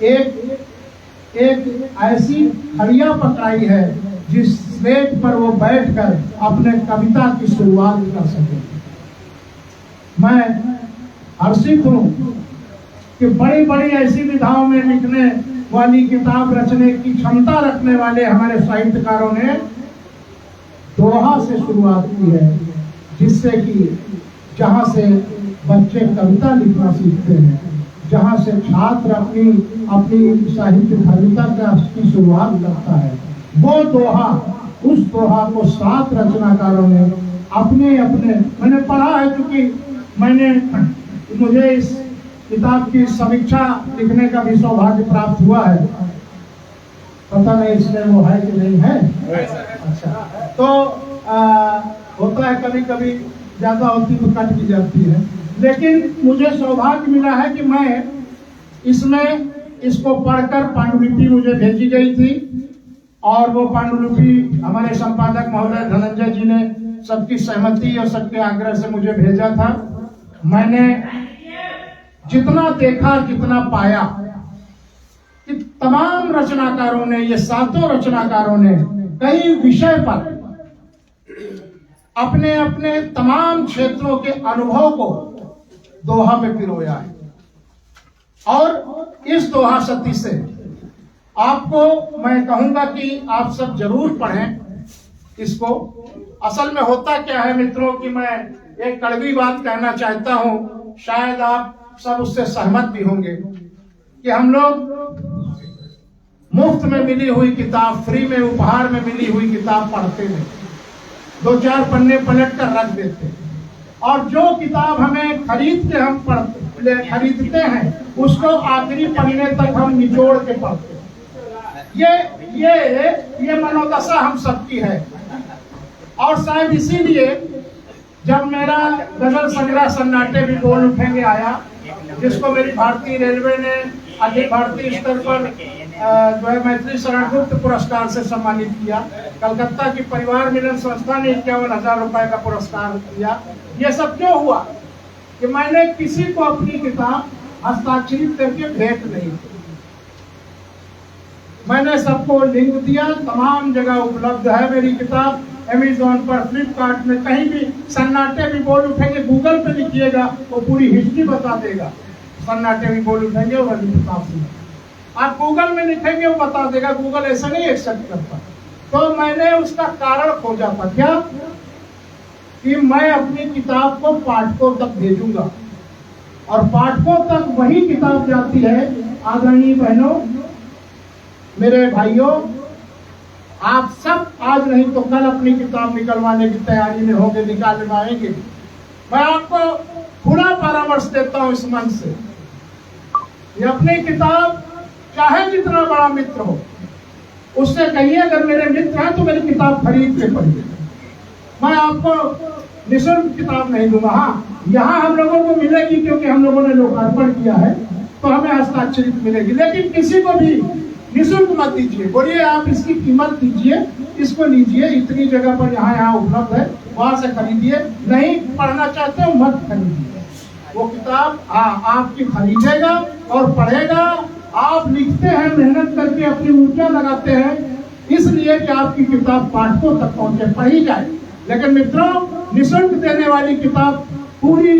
एक ऐसी खड़िया पकड़ाई है जिस स्लेट पर वो बैठकर अपने कविता की शुरुआत कर सके। मैं हर्षित हूं कि बड़ी बड़ी ऐसी विधाओं में लिखने वाली किताब रचने की क्षमता रखने वाले हमारे साहित्यकारों ने दोहा से शुरुआत की है, जिससे कि जहां से बच्चे कविता लिखना सीखते हैं, जहां से छात्र अपनी साहित्य कविता की शुरुआत करता है, वो दोहा, उस दोहा को 7 रचनाकारों ने अपने मैंने पढ़ा है, क्योंकि मुझे इस किताब की समीक्षा लिखने का भी सौभाग्य प्राप्त हुआ है। पता नहीं इसमें वो है कि नहीं है। अच्छा, तो होता है कभी कभी ज्यादा होती तो कट भी जाती है, लेकिन मुझे सौभाग्य मिला है कि मैं इसको पढ़कर पांडुलिपि मुझे भेजी गई थी, और वो पांडुलिपि हमारे संपादक महोदय धनंजय जी ने सबकी सहमति और सबके आग्रह से मुझे भेजा था। मैंने जितना देखा, जितना पाया कि तमाम रचनाकारों ने, ये 7 रचनाकारों ने कई विषय पर अपने अपने तमाम क्षेत्रों के अनुभव को दोहा में पिरोया है। और इस दोहा सती से आपको मैं कहूंगा कि आप सब जरूर पढ़ें इसको। असल में होता क्या है मित्रों कि मैं एक कड़वी बात कहना चाहता हूं, शायद आप सब उससे सहमत भी होंगे, कि हम लोग मुफ्त में मिली हुई किताब, फ्री में उपहार में मिली हुई किताब पढ़ते नहीं, 2-4 पन्ने पलट कर रख देते, और जो किताब हमें खरीद के हम खरीदते हैं उसको आखिरी पन्ने तक हम निचोड़ के पढ़ते हैं। ये मनोदशा हम सबकी है। और शायद इसीलिए जब मेरा गजल संग्रह सन्नाटे भी बोल उठेंगे आया, जिसको मेरी भारतीय रेलवे ने अखिल भारतीय स्तर पर जो है मैत्री शरण गुप्त पुरस्कार से सम्मानित किया, कलकत्ता की परिवार मिलन संस्था ने 51,000 रुपए का पुरस्कार दिया। ये सब क्यों हुआ कि मैंने किसी को अपनी किताब हस्ताक्षरित करके भेंट नहीं की। मैंने सबको लिंक दिया, तमाम जगह उपलब्ध है मेरी किताब, अमेज़न पर, फ्लिपकार्ट में, कहीं भी। सन्नाटे भी बोल उठेंगे, गूगल पे लिखिएगा, वो पूरी हिस्ट्री बता देगा। सन्नाटे भी बोल उठेंगे और प्रताप सिंह, आप गूगल में लिखेंगे वो बता देगा। गूगल ऐसा नहीं एक्सेप्ट करता। तो मैंने उसका कारण खोजा था, क्या कि मैं अपनी किताब को पाठकों तक भेजूंगा, और पाठकों तक वही किताब जाती है। आदरणीय बहनों, मेरे भाइयों, आप सब आज नहीं तो कल अपनी किताब निकलवाने की तैयारी में होंगे, निकालवाएंगे। मैं आपको खुला परामर्श देता हूं इस मन से, ये अपनी किताब चाहे जितना बड़ा मित्र हो, उससे कहिए अगर मेरे मित्र हैं तो मेरी किताब खरीद के पढ़िए। मैं आपको निःशुल्क किताब नहीं दूंगा। हाँ, यहाँ हम लोगों को मिलेगी क्योंकि हम लोगों ने लोकार्पण किया है तो हमें हस्ताक्षरित मिलेगी, लेकिन किसी को भी निःशुल्क मत दीजिए। बोलिए आप इसकी कीमत दीजिए, इसको लीजिए, इतनी जगह पर यहाँ उपलब्ध है, वहां से खरीदिए। नहीं पढ़ना चाहते हो मत खरीदिए, वो किताब आपकी खरीदेगा और पढ़ेगा। आप लिखते हैं, मेहनत करके अपनी ऊर्जा लगाते हैं, इसलिए कि आपकी किताब पाठकों तक पहुंचे, पढ़ी जाए। लेकिन मित्रों, निःशुल्क देने वाली किताब पूरी,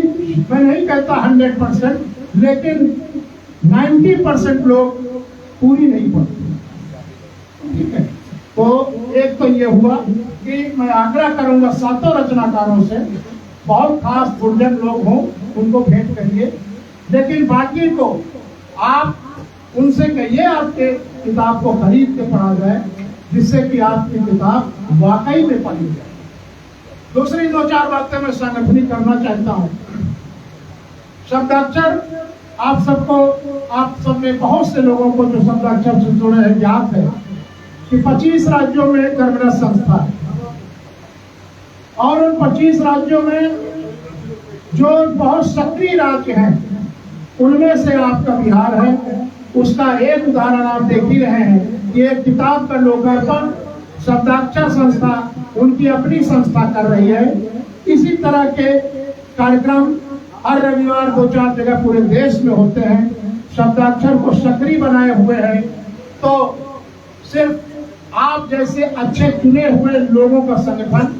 मैं नहीं कहता 100%, लेकिन 90% लोग पूरी नहीं पढ़ते। ठीक है, तो एक तो ये हुआ कि मैं आग्रह करूंगा सातों रचनाकारों से, बहुत खास गुरजन लोग हों उनको भेंट करिए, लेकिन बाकी को आप उनसे कहिए आपके किताब को खरीद के पढ़ा जाए, जिससे कि आपकी किताब वाकई में पढ़ी जाए। दूसरी 2-4 बातें मैं संगठनिक करना चाहता हूँ। शब्दाक्षर आप सबको, आप सब में बहुत से लोगों को जो शब्दाक्षर से जुड़े हैं ज्ञात है कि 25 राज्यों में कर्मरत संस्था है, और उन 25 राज्यों में जो बहुत सक्रिय राज्य हैं उनमें से आपका बिहार है। उसका एक उदाहरण आप देख ही रहे हैं कि एक किताब का लोकार्पण शब्दाक्षर संस्था, उनकी अपनी संस्था कर रही है। इसी तरह के कार्यक्रम हर रविवार 2-4 जगह पूरे देश में होते हैं। शब्दाक्षर को सक्रिय बनाए हुए हैं, तो सिर्फ आप जैसे अच्छे चुने हुए लोगों का संगठन,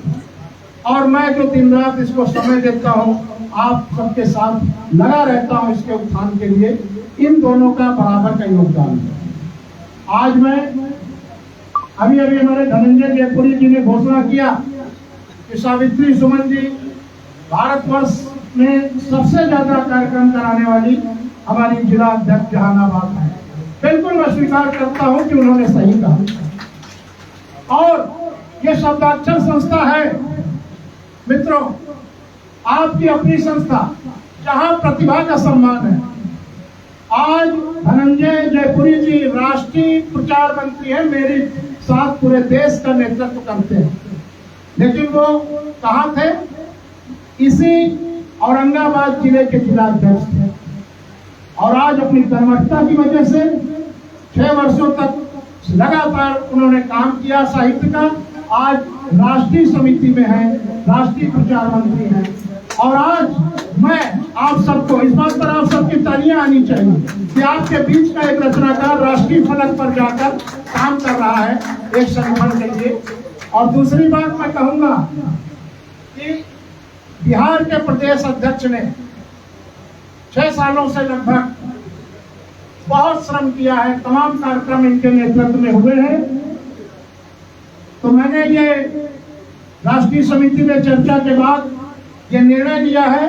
और मैं जो दिन रात इसको समय देता हूँ, आप सबके साथ लगा रहता हूँ इसके उत्थान के लिए, इन दोनों का बराबर का योगदान है। आज मैं अभी हमारे धनंजय जयपुरी जी ने घोषणा किया कि सावित्री सुमन जी भारतवर्ष में सबसे ज्यादा कार्यक्रम कराने वाली हमारी जिला अध्यक्ष जहानाबाद है। बिल्कुल मैं स्वीकार करता हूं कि उन्होंने सही कहा। और ये शब्दाक्षर संस्था है मित्रों, आपकी अपनी संस्था, जहां प्रतिभा का सम्मान है। आज धनंजय जयपुरी जी राष्ट्रीय प्रचार मंत्री है, मेरे साथ पूरे देश का नेतृत्व करते हैं, लेकिन वो कहाँ थे? इसी औरंगाबाद जिले के जिलाध्यक्ष थे, और आज अपनी कर्मठता की वजह से 6 वर्षों तक लगातार उन्होंने काम किया साहित्य का। आज राष्ट्रीय समिति में है, राष्ट्रीय प्रचार मंत्री हैं। और आज मैं आप सबको, इस बात पर आप सबकी तालियां आनी चाहिए कि आपके बीच का एक रचनाकार राष्ट्रीय फलक पर जाकर काम कर रहा है एक संगठन के लिए। और दूसरी बात मैं कहूंगा कि बिहार के प्रदेश अध्यक्ष ने 6 सालों से लगभग बहुत श्रम किया है, तमाम कार्यक्रम इनके नेतृत्व में हुए हैं। तो मैंने ये राष्ट्रीय समिति में चर्चा के बाद ये निर्णय लिया है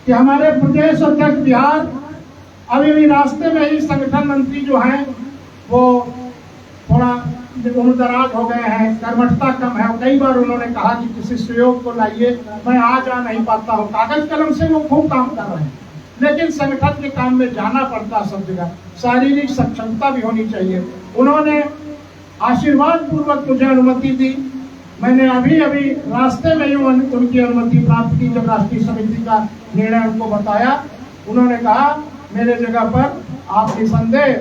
कि हमारे प्रदेश अध्यक्ष बिहार अभी भी रास्ते में ही संगठन मंत्री जो हैं वो थोड़ा उम्रदराज हो गए हैं, कर्मठता कम है। कई बार उन्होंने कहा कि किसी सहयोग को लाइए, मैं आ जा नहीं पाता हूँ। कागज कलम से वो खूब काम कर रहे हैं, लेकिन संगठन के काम में जाना पड़ता सब जगह, शारीरिक सक्षमता भी होनी चाहिए। उन्होंने आशीर्वाद पूर्वक मुझे अनुमति दी। मैंने अभी रास्ते में ही उनकी अनुमति प्राप्त की। जब राष्ट्रीय समिति का निर्णय उनको बताया, उन्होंने कहा मेरे जगह पर आप निसंदेह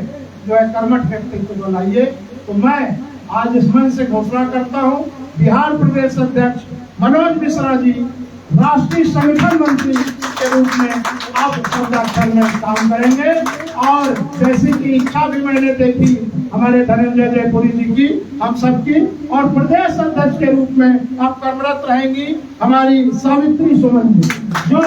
जो है कर्मठ व्यक्तित्व को लाइए। तो मैं आज इस मंच से घोषणा करता हूं, बिहार प्रदेश अध्यक्ष मनोज मिश्रा जी राष्ट्रीय संगठन मंत्री के रूप में आप शब्दाक्षर में काम करेंगे। और जैसी की इच्छा भी मैंने देखी हमारे धनंजय जयपुरी जी की, हम सबकी, और प्रदेश अध्यक्ष के रूप में आप कर्मरत रहेंगी हमारी सावित्री सुमन जी, जो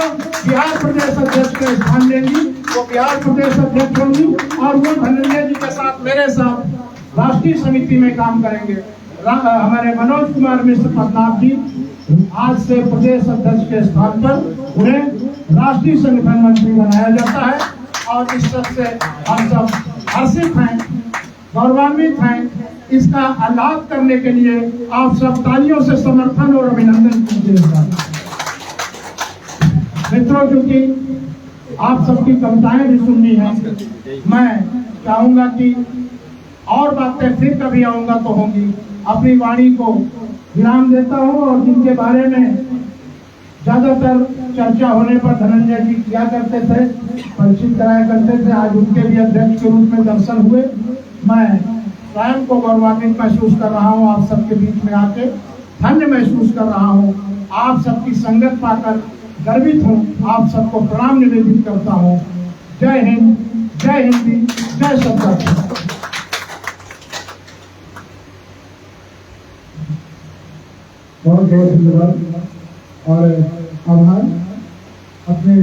बिहार प्रदेश अध्यक्ष का स्थान लेंगी। वो बिहार प्रदेश अध्यक्ष होंगी और वो धनंजय जी के साथ, मेरे साथ राष्ट्रीय समिति में काम करेंगे। हमारे मनोज कुमार मिश्र पदनाथ जी आज से प्रदेश अध्यक्ष के स्थान पर उन्हें राष्ट्रीय संगठन मंत्री बनाया जाता है, और इस सब से हम सब हर्षित हैं, गौरवान्वित हैं। इसका लाभ करने के लिए आप सब तालियों से समर्थन और अभिनंदन कीजिएगा। मित्रों, क्योंकि आप सबकी कविताएं भी सुननी है, मैं चाहूंगा कि और बातें फिर कभी आऊंगा तो होंगी, अपनी वाणी को विराम देता हूँ और जिनके बारे में ज्यादातर चर्चा होने पर धनंजय जी किया करते थे, परिचित कराया करते थे, आज उनके भी अध्यक्ष के रूप में दर्शन हुए। मैं स्वयं को गौरवान्वित महसूस कर रहा हूँ, आप सबके बीच में आके धन्य महसूस कर रहा हूँ। आप सबकी संगत पाकर गर्वित हूँ, आप सबको प्रणाम निवेदित करता हूँ। जय हिंद, जय हिंदी, जय शब्द। बहुत बहुत धन्यवाद और आभार अपने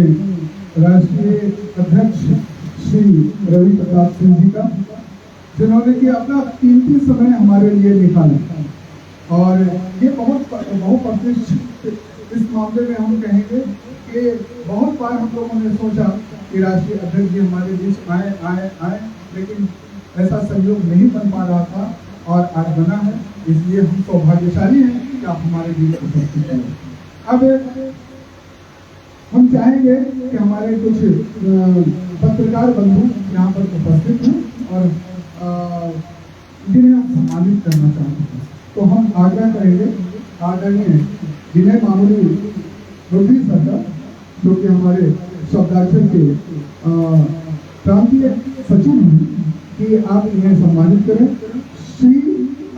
राष्ट्रीय अध्यक्ष श्री रवि प्रताप सिंह जी का, जिन्होंने कि अपना कीमती समय हमारे लिए निकाला। और ये बहुत प्रतिष्ठित, इस मामले में हम कहेंगे कि बहुत बार हम लोगों ने सोचा कि राष्ट्रीय अध्यक्ष जी हमारे बीच आए, लेकिन ऐसा सहयोग नहीं बन पा रहा था और आज बना है, इसलिए हम सौभाग्यशाली हैं कि आप हमारे बीच उपस्थित हैं। अब हम चाहेंगे कि हमारे कुछ पत्रकार बंधु यहाँ पर उपस्थित हैं और जिन्हें हम सम्मानित करना चाहते हैं, तो हम आग्रह करेंगे आदरणीय विनय मामूली रुद्री सर का, जो कि हमारे शब्दाक्षर के प्रांतीय सचिव हैं, कि आप इन्हें सम्मानित करें। श्री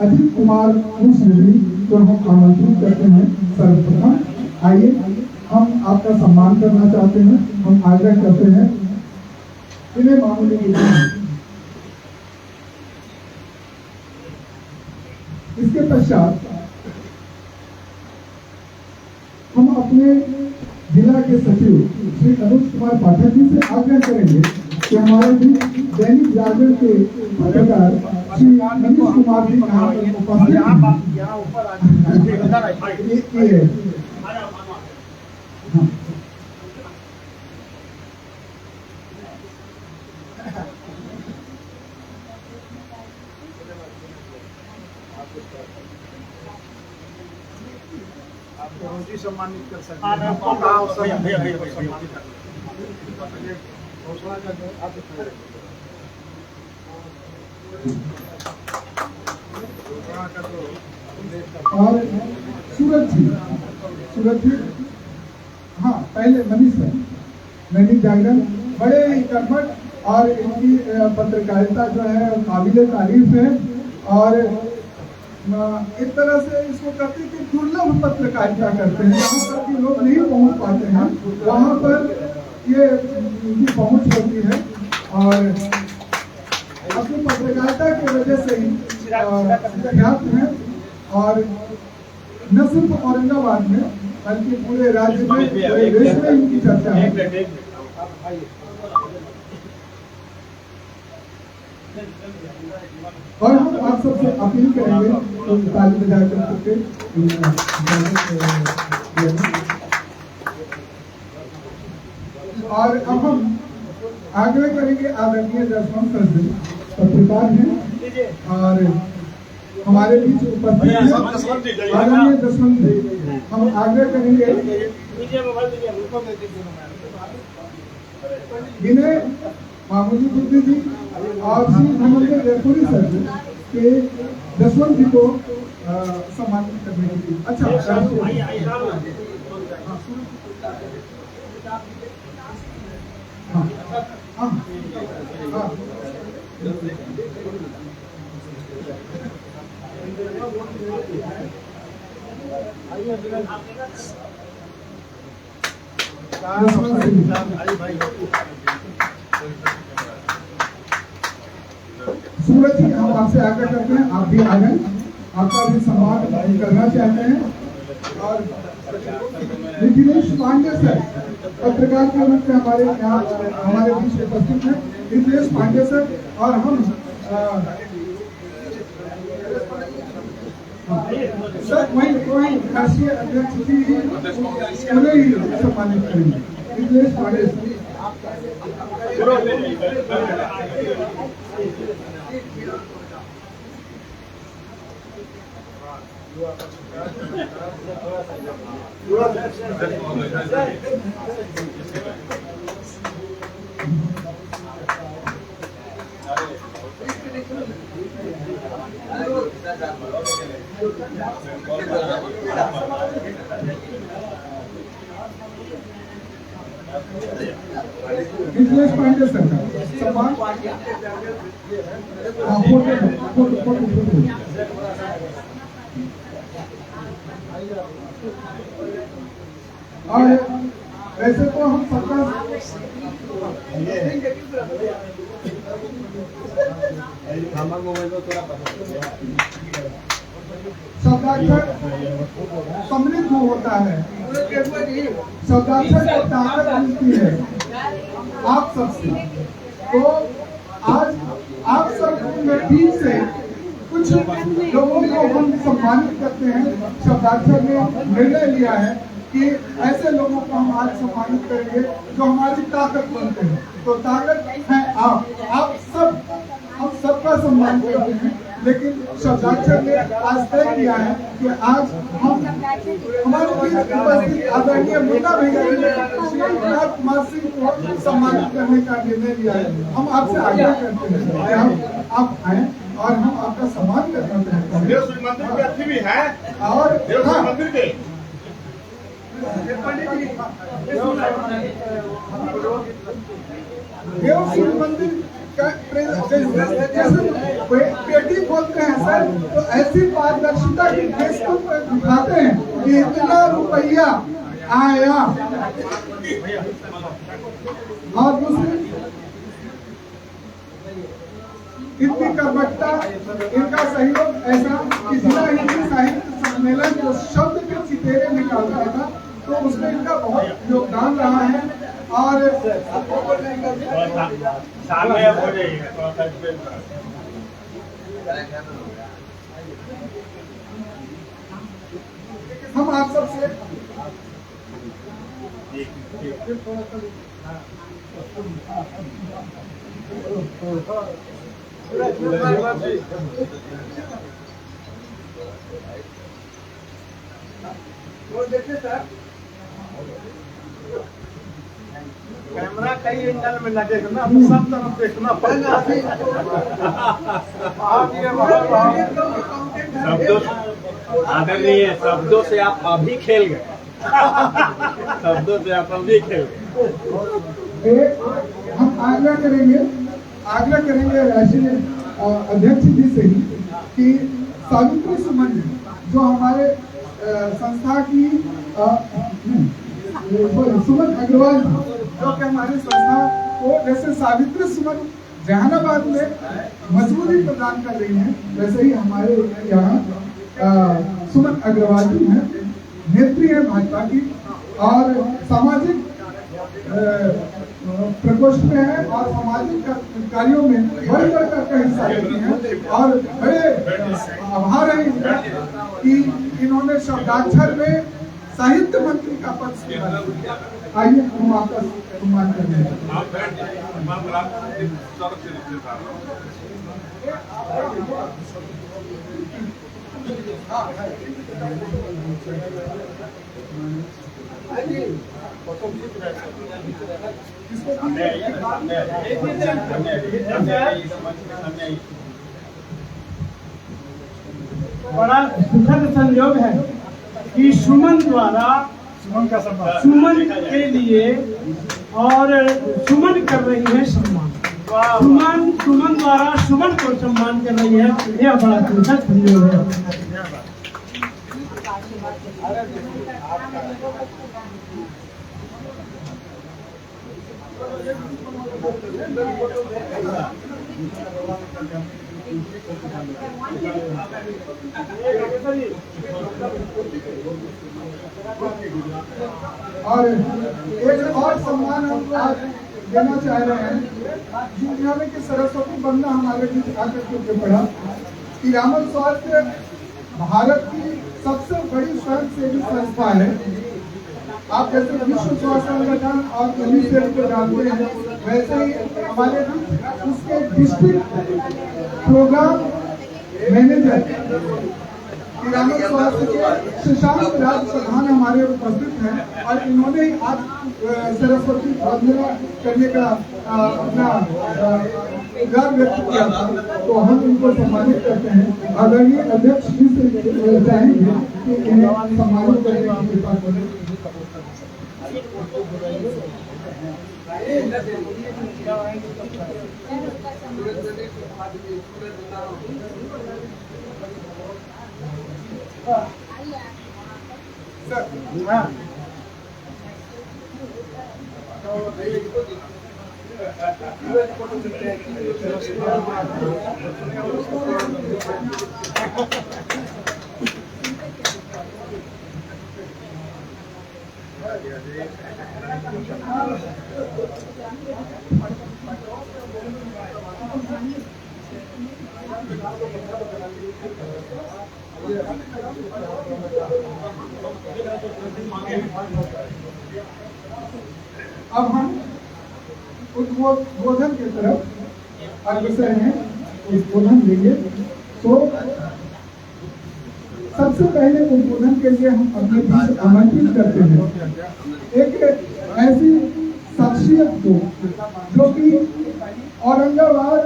अजित कुमार मिश्र जी को हम आमंत्रित करते हैं। सर्वप्रथम आइए, हम आपका सम्मान करना चाहते हैं। हम आग्रह करते हैं इन्हें मामूली इसके पश्चात हम अपने जिला के सचिव श्री अनुज कुमार पाठक जी से आग्रह करेंगे कि हमारे भी दैनिक जागरण के पत्रकार श्री मनीष कुमार जी यहाँ पर उपस्थित हैं। सम्मानित कर सकते और सूरज जी, हाँ पहले मनीष सर, दैनिक जागरण बड़े ही कर्मठ और इनकी पत्रकारिता जो है काबिले तारीफ है और एक तरह से इसको कहते हैं कि दुर्लभ पत्रकारिता करते हैं। जहाँ पर भी लोग नहीं पहुँच पाते हैं वहाँ पर ये इनकी पहुँच होती है और अपनी पत्रकारिता की वजह से ही ख्यात है और न सिर्फ औरंगाबाद में बल्कि पूरे राज्य में, पूरे देश में इनकी चर्चा है। और हम आप सबसे अपील करेंगे तो ताली बजा करके और अब हम आग्रह करेंगे आदरणीय जसवंत सर जी पत्रकार हैं और हमारे बीच उपस्थित हैं आदरणीय जसवंत जी, हम आग्रह करेंगे विनय मामूली बुद्धि जी और श्री धनंजय जयपुरी सर जी के जसवंत जी को सम्मानित करने के लिए। अच्छा हाँ सूरज जी, हम आपसे आग्रह करते हैं आप भी आ गए, आपका भी सम्मान करना चाहते हैं। और निखिलेश पांडे सर पत्रकार के रूप में हमारे यहाँ हमारे बीच उपस्थित हैं। निखिलेश पांडे सर और हम सर वही राष्ट्रीय अध्यक्ष जी उन्हें ही सम्मानित करेंगे। निखिलेश पांडे सर अरे मिथिलेश पांडे सर का सम्मान। हाँ, फोटो फोटो फोटो फोटो। और वैसे तो हम सबका शब्दाक्षर सम्मिलित होता है, शब्दाक्षर को ताकत मिलती है आप सबसे। तो आज आप सब में बीच से कुछ लोगों को हम सम्मानित करते हैं। शब्दाक्षर ने निर्णय लिया है कि ऐसे लोगों को हम आज सम्मानित करेंगे जो हमारी ताकत बनते हैं। तो ताकत है आप सब, हम सबका सम्मान करते हैं। लेकिन शब्दाक्षर ने आज तय किया है कि आज हम हमारे बीच उपस्थित आदरणीय मुन्ना भैया कुमार सिंह को सम्मानित करने का निर्णय लिया है। हम आपसे आग्रह करते हैं कि आप आए और हम आपका सम्मान करना चाहते हैं। देव सूर्य मंदिर के अर्थी भी है और देव सूर्य मंदिर के देव सूर्य मंदिर का पेटी खोलते हैं सर, तो ऐसी पारदर्शिता की फेसबुक पर दिखाते हैं कि इतना रुपया आया। और दूसरी इतनी कर्मठता, इनका सहयोग ऐसा कि जिला हिंदी साहित्य सम्मेलन जो शब्द के चितेरे निकालता था, तो उसमें इनका बहुत योगदान रहा है। और हम आप सबसे देखिए सर, कैमरा कई एंगल में लगेगा ना, तो सब तरफ देखना पड़ेगा। शब्दों आदरणीय शब्दों से आप अभी खेल गए। शब्दों से आप अभी खेल गए। हम आग्रह करेंगे राष्ट्रीय अध्यक्ष जी से ही कि सावित्री सुमन जो हमारे संस्था की सुमन अग्रवाल जो कि हमारी संस्था को जैसे सावित्री सुमन जहानाबाद में मजबूती प्रदान कर रही है, वैसे ही हमारे यहाँ सुमन अग्रवाल जी हैं, नेत्री है भाजपा की और सामाजिक प्रकोष्ठ में है और सामाजिक कार्यों में बढ़ चढ़ कर हिस्सा लेती हैं। और बड़े आभार है इनका कि इन्होंने शब्दाक्षर में साहित्य मंत्री का पद संभाला। आइए हम आपका सम्मान करते हैं। बड़ा सुखद संयोग है कि सुमन द्वारा सुमन के लिए और सुमन कर रही है सम्मान। सुमन द्वारा सुमन को सम्मान कर रही है, यह बड़ा सुखद संयोग है। और एक और सम्मान हम आज देना चाह रहे हैं, जिन्होंने कि सरस्वती वंदना हमारे बीच आकर के पढ़ा कि रामल स्वास्थ्य भारत की सबसे बड़ी स्वयंसेवी संस्था है। आप जैसे विश्व स्वास्थ्य संगठन और यूनिसेफ को जानते हैं, वैसे ही हमारे उसके डिस्ट्रिक्ट प्रोग्राम मैनेजर रामल स्वास्थ्य के शशांक राज प्रधान हमारे उपस्थित हैं और इन्होंने आज सरस्वती वंदना करने का अपना प्यार व्यक्त किया था, तो हम इनको सम्मानित करते हैं। आदरणीय अध्यक्ष जी से चाहेंगे कि इन्हें सम्मानित करने की कृपा करें। अब हम उद्बोधन की तरफ अग्रसर हैं, उद्बोधन लेंगे। तो सबसे पहले उद्बोधन के लिए हम अपने बीच आमंत्रित करते हैं एक ऐसी शख्सियत को जो कि औरंगाबाद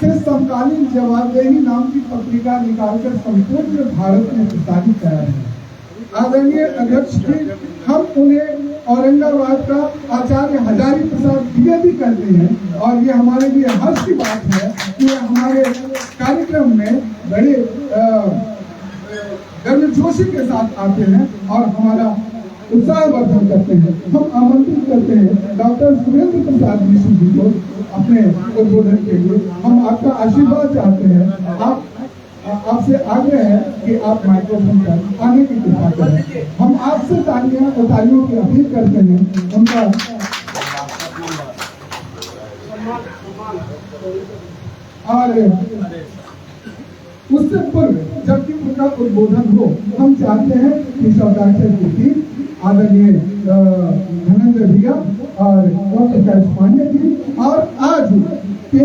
से समकालीन जवाबदेही नाम की पत्रिका निकालकर संपूर्ण भारत में प्रसारित कराया है। आदरणीय अध्यक्ष जी, हम उन्हें औरंगाबाद का आचार्य हजारी प्रसाद द्विवेदी कहते हैं और ये हमारे लिए हर्ष की बात है कि हमारे कार्यक्रम में बड़े गर्मजोशी के साथ आते हैं और हमारा उत्साहवर्धन करते हैं। हम आमंत्रित करते हैं डॉक्टर सुरेंद्र प्रसाद मिश्र जी को अपने उद्बोधन के लिए। हम आपका आशीर्वाद चाहते हैं। आपसे आग्रह है कि आप माइक्रोफोन पर आने की कृपा करें। हम आपसे तालियों की अपील करते हैं। उनका और उससे पूर्व जबकि उनका उद्बोधन हो, हम चाहते हैं कि शब्दाक्षर की टीम आदरणीय धनंजय भैया और डॉक्टर कैश पांडे जी और आज के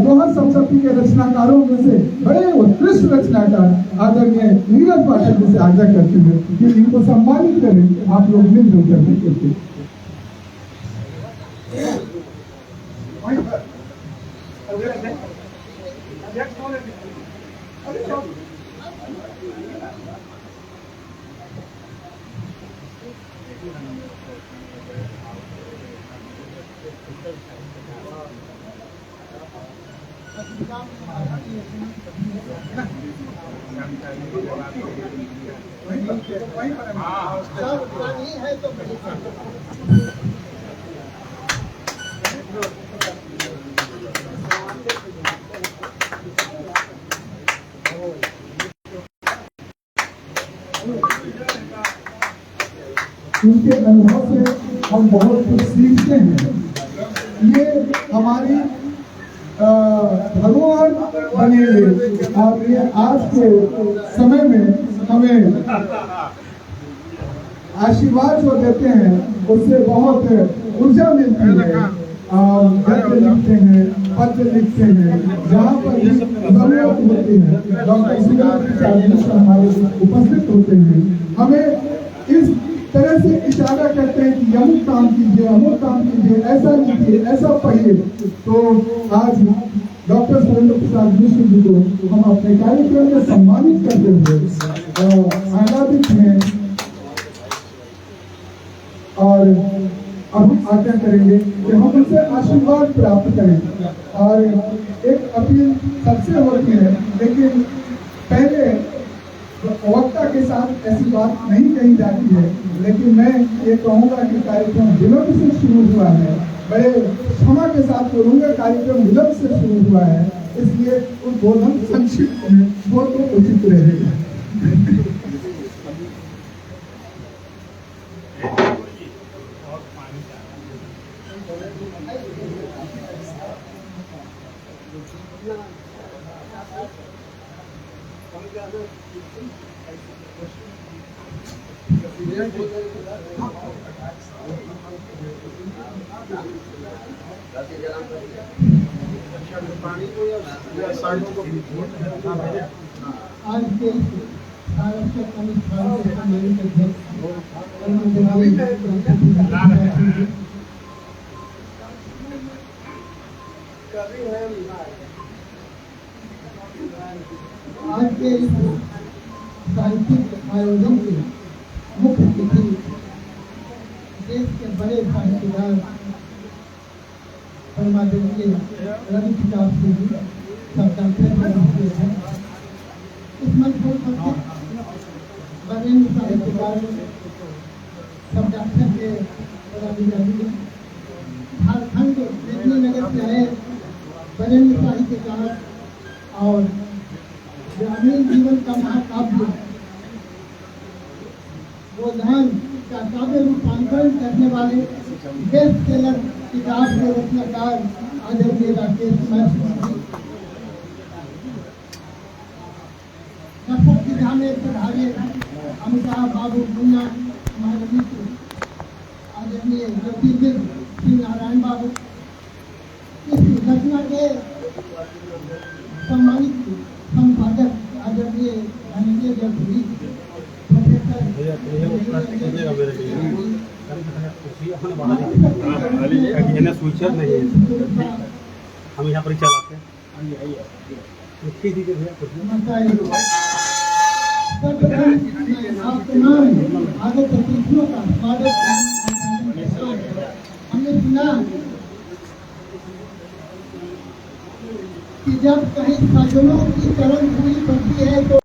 दोहा सप्तशती के रचनाकारों में से बड़े उत्कृष्ट रचनाकार आदरणीय नीरज पाठक जी से आग्रह करते हैं कि इनको सम्मानित करें। आप लोग मिलजुल करके उनके अनुभव से हम बहुत कुछ सीखते हैं। ये हमारी भगवान बनेंगे और ये आज के समय में हमें आशीर्वाद जो देते हैं उससे बहुत ऊर्जा मिलती है। गद्य लिखते हैं, पत्र लिखते हैं, जहाँ पर भी जरूरत होती है डॉक्टर सुरेंद्र प्रसाद मिश्र हमारे उपस्थित होते हैं। हमें इस तरह से इशारा करते हैं कि अमुक काम कीजिए, अमुक काम कीजिए, ऐसा लीजिए, ऐसा पढ़िए। तो आज डॉक्टर सुरेंद्र प्रसाद मिश्र जी को हम अपने कार्यक्रम में सम्मानित करते हुए आह्लादित हैं और अब हम आग्रह करेंगे कि हम उनसे आशीर्वाद प्राप्त करें। और एक अपील सबसे होती है, लेकिन पहले वक्ता के साथ ऐसी बात नहीं कही जाती है, लेकिन मैं ये कहूँगा कि कार्यक्रम विलंब से शुरू हुआ है। बड़े क्षमा के साथ बोलूँगा, कार्यक्रम विलंब से शुरू हुआ है, इसलिए उद्बोधन संक्षिप्त में वो तो उचित रहेगा। आज के आज के इस साहित्यिक आयोजन के मुख्य अतिथि देश के बड़े साहित्यकार परमादरणीय रवि प्रताप सिंह जी शब्दाक्षर हैं। इस मंच पर उपस्थित वरेण्य साहित्यकार शब्दाक्षर के पदाधिकारी, झारखंड मेदिनीनगर से आए वरेण्य साहित्यकार और ग्रामीण जीवन का महाकाव्य गोधान का काव्य रूपांतरण करने वाले बेस्ट सेलर किताब के रचनाकार आदरणीय राकेश कुमार सिंह जी, नफरत की धामे प्रधार्य अमिताभ बाबू मुन्ना महारवित्र आदरणीय ज्योतिर्विद श्री नारायण बाबू, इस रचना के सम्मानित संपादक आदरणीय धनंजय जयपुरी, स्विचर नहीं है, हम यहाँ पर ही चलाते हैं। आगे प्रतिनिधियों का स्वागत। हमने सुना कि जब कहीं सज्जनों की चरण धूलि पड़ती है तो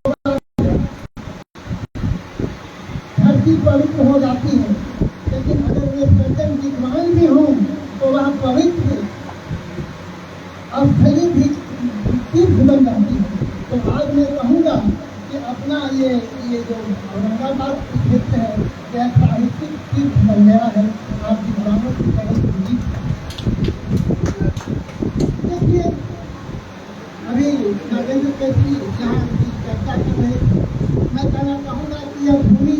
धरती पवित्र हो जाती है, लेकिन अगर वे सज्जन विद्वान भी हों तो वह पवित्र स्थली भी तीर्थ बन जाती है। तो आज मैं कहूँगा कि अपना ये जो औरंगाबाद क्षेत्र है यह साहित्यिक तीर्थ बन गया है आप विद्वानों की चरण धूलि। देखिए अभी नागेंद्र केसरी यहाँ की चर्चा कर रहे, मैं कहना चाहूँगा कि यह भूमि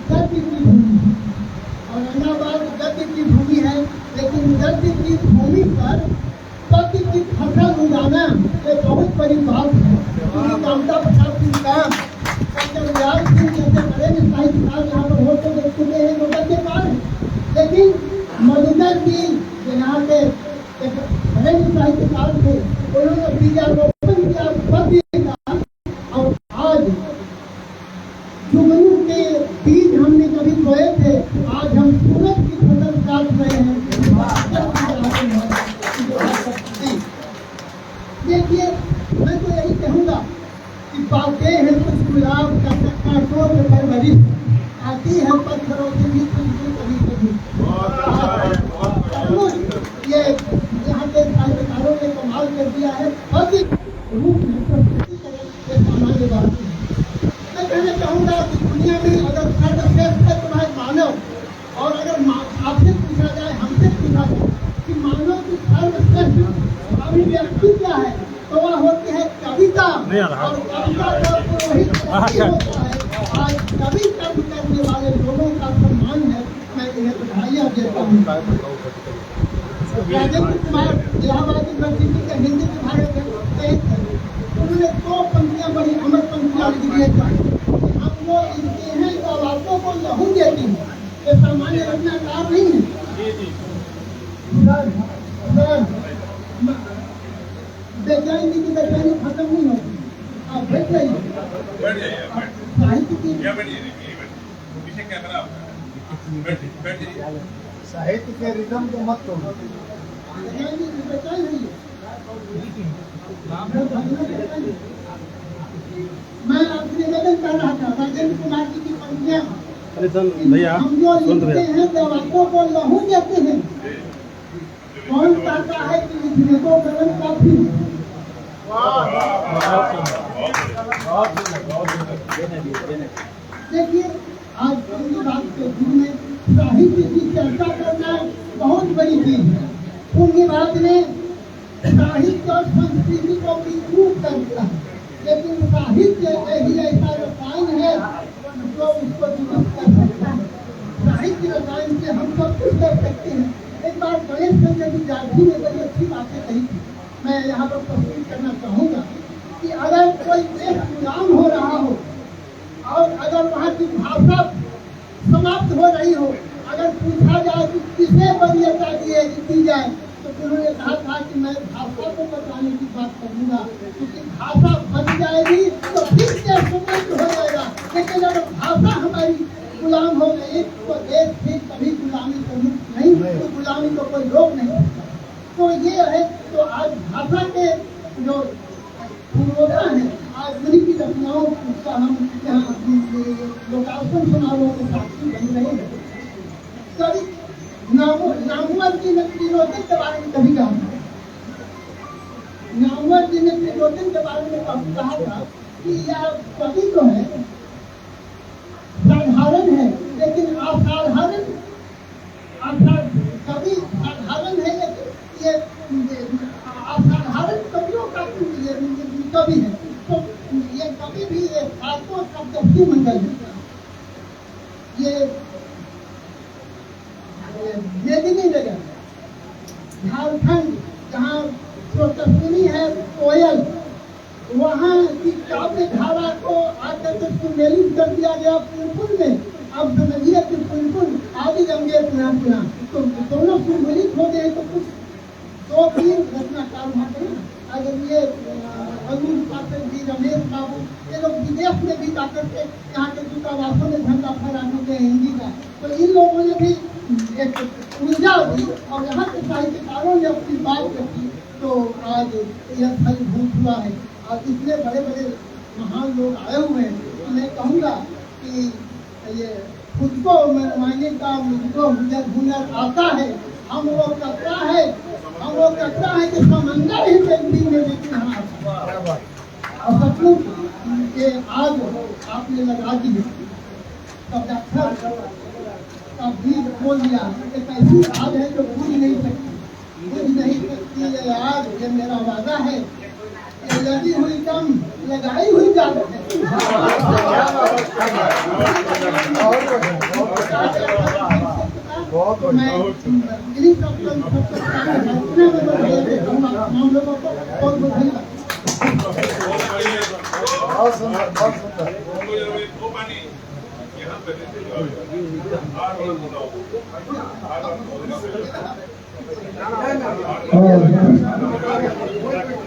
गद्य की भूमि है, औरंगाबाद गद्य की भूमि है, लेकिन गद्य की भूमि पर गद्य की फसल उगाना ये बहुत बड़ी बात है। कामता प्रसाद सिंह का पंकज सिंह जैसे बड़े साहित्यकार यहाँ पर होते देख चुके हैं वो गद्यकार है, लेकिन मधुकर जी यहाँ के बड़े साहित्यकार थे, उन्होंने बीजारोपण किया पद्य का, और आज जुगनू के बीज हमने कभी बोए थे, आज हम सूरज की फसल काट रहे हैं। देखिए मैं तो यही कहूँगा कि पाते हैं कुछ गुलाब का चक्का टोट पर बरिश आती है पत्थरों से भी खुशबू कभी कभी। ये यहाँ के साहित्यकारों ने कमाल कर दिया है, बाकी रूप में प्रस्तुति करें ये सामान्य बात है। मैं कहना चाहूँगा कि दुनिया में अगर सर्वश्रेष्ठ है तुम्हारे मानव, और अगर आपसे पूछा जाए हमसे पूछा जाए कि मानव की सर्वश्रेष्ठ अभिव्यक्ति क्या है तो वह होती है कविता, और कविता का पुरोहित होता है। आज कवि कर्म करने वाले लोगों का सम्मान है, मैं इन्हें बधाइयाँ देता हूँ। राजेंद्र कुमार इलाहाबाद यूनिवर्सिटी के हिंदी विभाग के उन्होंने 2 पंक्तियाँ बड़ी अमर पंक्तियाँ लिख दिए थे। हम लोग लिखते हैं तो बातों को लहू देती है, ये सामान्य रचनाकार नहीं है। बेचैनी की बेचैनी खत्म नहीं होती, आप बैठ जाइए। साहित्य की साहित्य के रिदम को मत तोड़ो। मैं आपसे निवेदन कर रहा था राजेंद्र कुमार जी की पंक्तियाँ, भैया हम जो लिखते हैं जवाबों को लहू देते हैं, कौन कहता है कि लिखने को कलम काफी है। देखिए आज की बात के युग में साहित्य की चर्चा करना बहुत बड़ी चीज है। उनकी बात ने साहित्य और संस्कृति को विकृत कर दिया है, लेकिन साहित्य ही ऐसा रसायन है जो उसको दुरुस्त कर सकता है। साहित्य रसायन से हम सब कुछ कर सकते हैं। एक बार गणेश चंद्र विद्यार्थी ने बड़ी अच्छी बातें कही थी, मैं यहाँ पर प्रस्तुत करना चाहूँगा कि अगर कोई देश गुलाम हो रहा हो और अगर वहाँ की भाषा समाप्त हो रही हो, अगर पूछा जाए कि किसे वरीयता दी जाए तो उन्होंने कहा था कि मैं भाषा को बचाने की बात करूँगा, क्योंकि भाषा बच जाएगी तो फिर देश समृद्ध हो जाएगा। लेकिन अगर भाषा हमारी गुलाम हो गई तो देश फिर कभी गुलामी से मुक्त नहीं, तो गुलामी को कोई रोक नहीं सकता। तो ये है, तो आज भाषा के जो पूर्वोत्तर है, आज उन्हीं की रचनाओं का हम यहाँ लोकार्पण समारोह के साक्षी बन रहे हैं। कभी नामवर जी ने त्रिलोचन के बारे में कभी कहा, नामवर जी ने त्रिलोचन के बारे में कहा था कि यह कवि तो है, साधारण है लेकिन असाधारण, कवि साधारण है लेकिन ये असाधारण कवियों का कवि है। तो ये कवि भी ये सातों सप्तर्षि मंडल है, ये मेदिनीनगर झारखंड जहाँ स्रोतस्विनी है कोयल, वहाँ की काव्य धारा को आकर के सुमेलित कर दिया गया पुनपुन में। अब समझिए कि पुनपुन आदि गंगे पुनः पुनः, तो दोनों सुमेलित हो गए तो कुछ 2-3 रचनाकार वहाँ पे। अगर ये अरुण पाठक जी, रमेश बाबू, ये लोग विदेश में भी जाकर के यहाँ के दूतावासों में झंडा फहराने के हिंदी का, तो इन लोगों ने भी एक ऊर्जा दी और यहाँ के साहित्यकारों ने अपनी बात रखी, तो आज यह फलीभूत हुआ है। और इतने बड़े बड़े महान लोग आए हुए हैं, तो मैं कहूँगा कि ये खुद को मनवाने का मुझको हुनर आता है, हम वो करता है कि समंदर ही पेंटिंग में लेकिन हम और सचमुच ये आज आपने लगा दी तब भी बोल दिया, एक ऐसी आग है जो बुझ नहीं सकती ये आग, ये मेरा वादा है, ये लगी हुई कम लगाई हुई जाती है। तो मैं इन्हीं सब लोगों को बहुत धन्यवाद।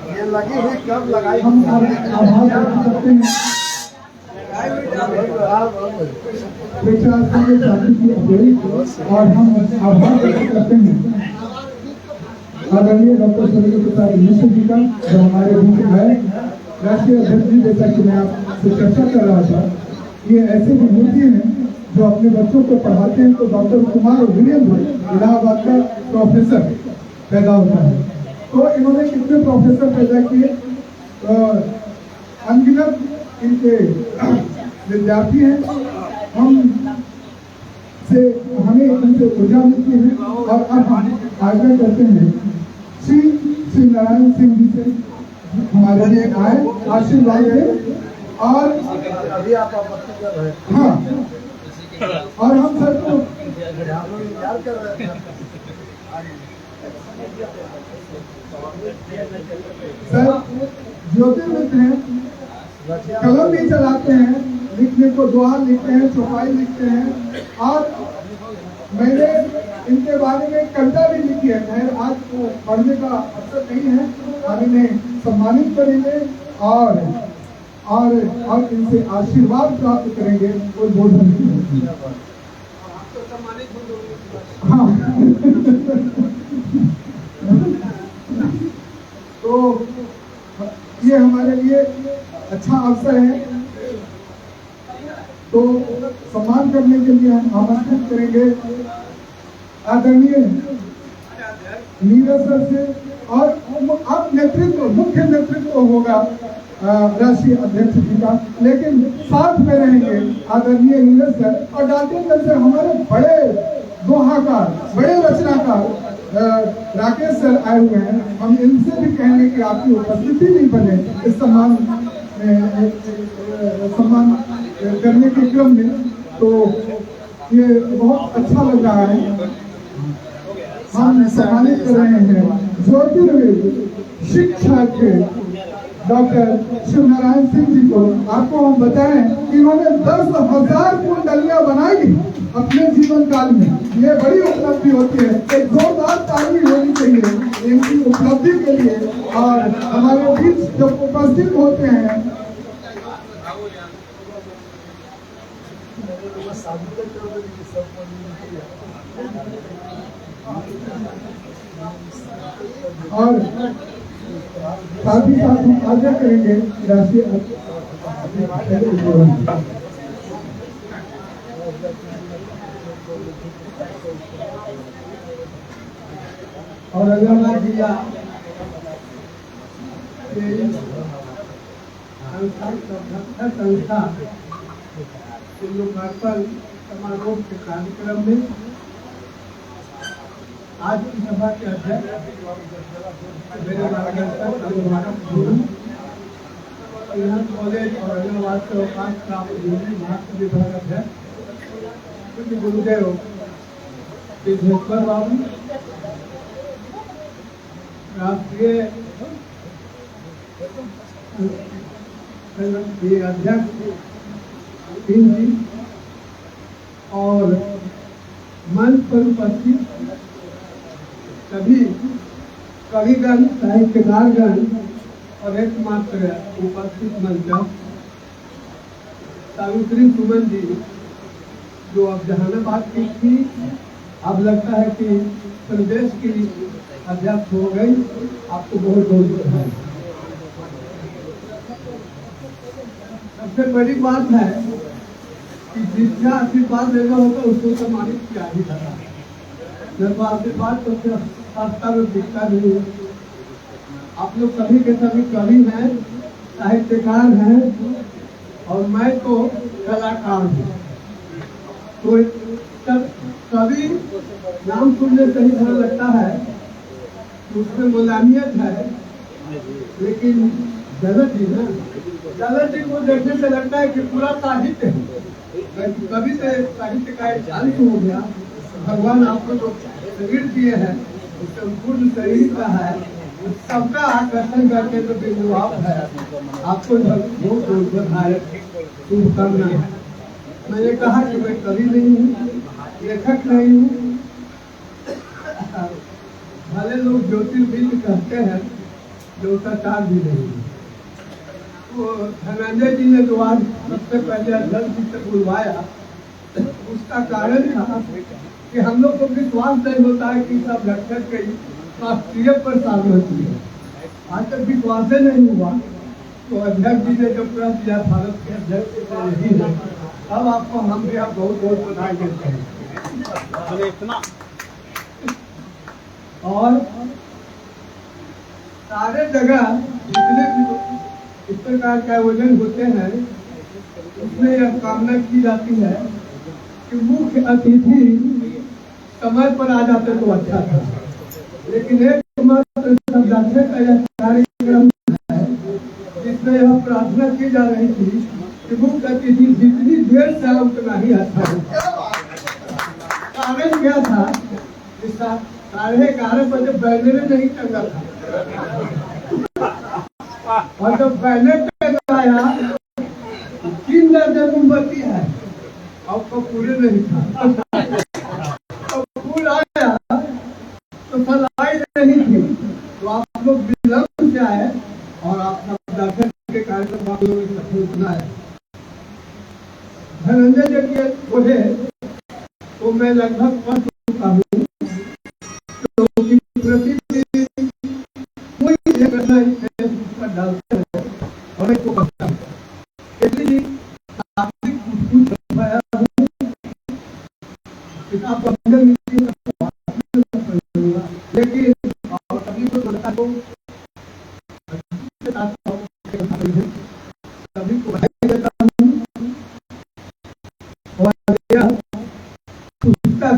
ये लगी हुई कब लगाई, हम आभार व्यक्त करते हैं और हम आभार व्यक्त करते हैं आदरणीय डॉक्टर सर्वज्ञ प्रसाद मिश्र जी का, जो हमारे बीच है। राष्ट्रीय अध्यक्ष जी, जैसा कि मैं आपसे चर्चा कर रहा था, ये ऐसे विभूति हैं जो अपने बच्चों को पढ़ाते हैं। तो डॉक्टर कुमार वीरेंद्र इलाहाबाद का प्रोफेसर पैदा होता है, तो इन्होंने कितने प्रोफेसर पैदा किए, अनगिनत इनके विद्यार्थी हैं। हमें इनसे ऊर्जा मिलती है और अब हम आग्रह करते हैं श्री नारायण सिंह जी से हमारे लिए आए, आशीर्वाद दें। और हाँ, और हम सर को सर ज्योतिर्विद हैं, कलम भी चलाते हैं, लिखने को दोहा लिखते हैं, चौपाई लिखते हैं, और मैंने इनके बारे में कविता भी लिखी है। खैर आज वो पढ़ने का अवसर नहीं है, हम इन्हें सम्मानित करेंगे और इनसे आशीर्वाद प्राप्त करेंगे। कोई बोधन हाँ तो ये हमारे लिए अच्छा अवसर है, तो सम्मान करने के लिए हम आमंत्रित करेंगे आदरणीय नीरज सर से। और अब मुख्य नेतृत्व होगा राष्ट्रीय अध्यक्ष जी का, लेकिन साथ में रहेंगे आदरणीय नीरज सर। और डाल्टनगंज से हमारे बड़े दोहाकार, बड़े रचनाकार राकेश सर आए हुए हैं। हम इनसे भी कहेंगे कि आपकी उपस्थिति नहीं बने इस सम्मान करने के क्रम में, तो ये बहुत अच्छा लग रहा है। हम सम्मानित कर रहे हैं ज्योतिर्विद शिक्षा के डॉक्टर शिवनारायण सिंह जी को। आपको हम बताएं कि इन्होंने 10,000 कुंडलियां बनाई अपने जीवन काल में ये बड़ी उपलब्धि होती है। एक जोरदार ताली होनी चाहिए इनकी उपलब्धि के लिए। और हमारे बीच जब उपस्थित होते हैं और साथ ही साथ हम आगे करेंगे राष्ट्रीय और अगर जिला संस्था लोकार्पण समारोह के कार्यक्रम में आज की सभा के अध्यक्ष मेरे मार्गदर्शक कॉलेज और इलाहाबाद के अवकाश प्राप्त महाराष्ट्र विभाग अध्यक्ष गुरुदेव सिद्धेश्वर बाबू, राष्ट्रीय अध्यक्ष सिंह जी और मंच पर उपस्थित सभी कविगण, साहित्यकारगण और एकमात्र उपस्थित मंच सावित्री सुमन जी, जो अब जहानाबाद की थी, अब लगता है कि प्रदेश की अध्यक्ष हो गई। आपको बहुत बहुत बधाई। सबसे बड़ी बात है कि जिसका आशीर्वाद लेना होता है उसको सम्मानित किया ही जाता है। जब आशीर्वाद तो रास्ता में दिखता नहीं है। आप लोग सभी के सभी कवि हैं, साहित्यकार हैं और मैं तो कलाकार हूँ। तो कवि नाम सुनने से ही डर लगता है, उसमें मुलायमियत है, लेकिन जगत जी ना, जगत जी को देखने से लगता है कि पूरा साहित्य है। कवि से साहित्य का एक अंश हो गया। भगवान आपको जो शरीर दिए हैं, संपूर्ण शरीर का है, सबका आकर्षण करके जो बिंदुआप है, आपको बहुत बहुत बधाई, शुभकामना है। मैंने कहा कि मैं कवि नहीं हूँ, लेखक नहीं हूँ, भले लोग ज्योतिर्बिंद कहते हैं, ज्योतिषाचार भी नहीं है। तो धनंजय जी ने जो आज सबसे पहले अध्यक्ष जी से बुलवाया, उसका कारण था कि हम लोग को विश्वास नहीं होता है कि सब लक्षण के राष्ट्रीय प्रसार होती है। आज तक विश्वास नहीं हुआ, तो अध्यक्ष जी ने जो प्रश्न दिया भारत के अध्यक्ष यही है। अब आपको हम भी आप बहुत बहुत बधाई देते हैं। इतना और सारे जगह जितने भी इस प्रकार के आयोजन होते हैं, उसमें यह कामना की जाती है कि मुख्य अतिथि समय पर आ जाते तो अच्छा था। लेकिन एकमात्र समझाने का यह कार्यक्रम है जिसमें यह प्रार्थना की जा रही थी कि मुख्य अतिथि जितनी देर से आए उतना ही अच्छा हो। कारण क्या था? 11:30 बजे बैनर नहीं टंगा था, और जब बैनर टंगाया 3 दर्जन मोमबत्ती है, आपको पूरे नहीं था। तो फूल आया तो सलाई नहीं थी, तो आप लोग विलंब से आए और आप सब दर्शक के कार्यक्रम आप लोगों ने सफल बनाए। धनंजय जी के बोले तो मैं लगभग पढ़ चुका हूँ, तो प्रतिदिन कोई एक पर डालते हैं और एक को बचता है। इसलिए कुछ लेकिन सभी को सभी को बधाई देता हूँ। और यह पुस्तक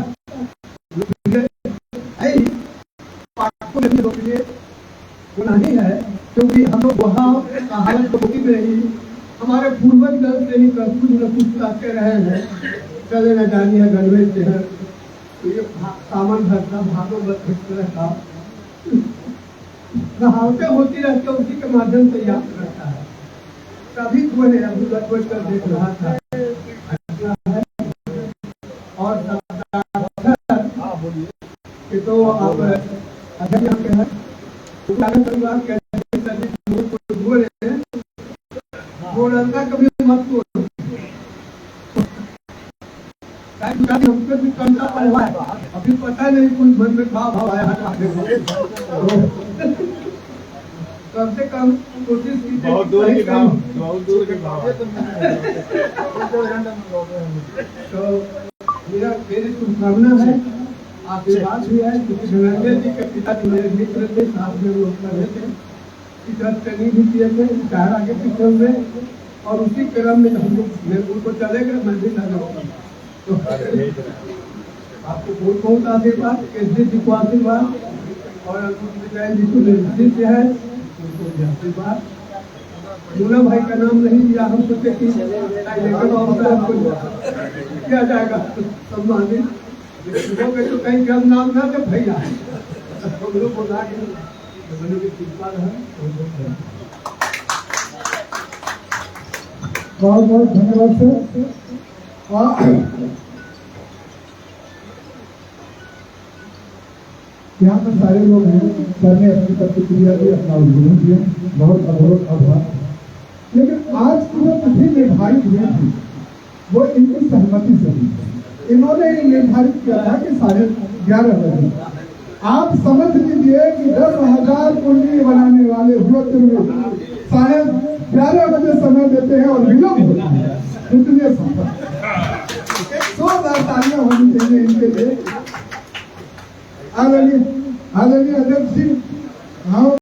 पाठकों के लिए नहीं है, क्योंकि हम लोग वहाँ हालत होती नहीं, हमारे पूर्वज गण से ही कुछ न कुछ कहते रहे हैं, चले न जानिए गणवेश से है, तो ये सामान भरता भागवत इस तरह का कहावतें होती रहती है, उसी के माध्यम से याद रहता है। सभी को है अभी कर देख रहा था। और तो आप अगर यहाँ पे है उदाहरण करूँगा कैसे बोल रहे हैं वो लड़का कभी मत बोलो हमको भी कम का हुआ है अभी पता नहीं कोई मन में भाव आया कम से कम कोशिश कीजिए बहुत दूर के भाव, बहुत दूर के भाव। तो मेरी शुभकामना है आशीर्वाद भी है क्योंकि धनंजय जी के पिताजी मेरे मित्र थे साथ में लोग कर रहे थे टीचर ट्रेनिंग भी किए थे रिटायर आगे टीचर में और उसी क्रम में हम लोग उनको चले गए मैं भी लगा तो आपको बहुत बहुत आशीर्वाद केसरी जी को आशीर्वाद और जैन जी को निर्देश से है उनको भी आशीर्वाद मुन्ना भाई का नाम नहीं लिया हम सोचे कि किया जाएगा सम्मानित तो कहीं का नाम ना दे भैया हम लोग बोला बहुत बहुत धन्यवाद सर यहाँ पर सारे लोग हैं सर ने अपनी प्रतिक्रिया दी अपना उद्बोधन दिया बहुत बहुत आभार लेकिन आज की जो तिथि निर्धारित हुई थी वो इनकी सहमति से हुई इन्होंने निर्धारित किया था कि 11:30 बजे आप समझ लीजिए कि 10,000 कुंडी बनाने वाले होते हुए 11:30 बजे समय देते हैं और विलम्ब होता है इतने समय 100,000 तालियां होनी चाहिए इनके लिए आदरणीय अध्यक्ष जी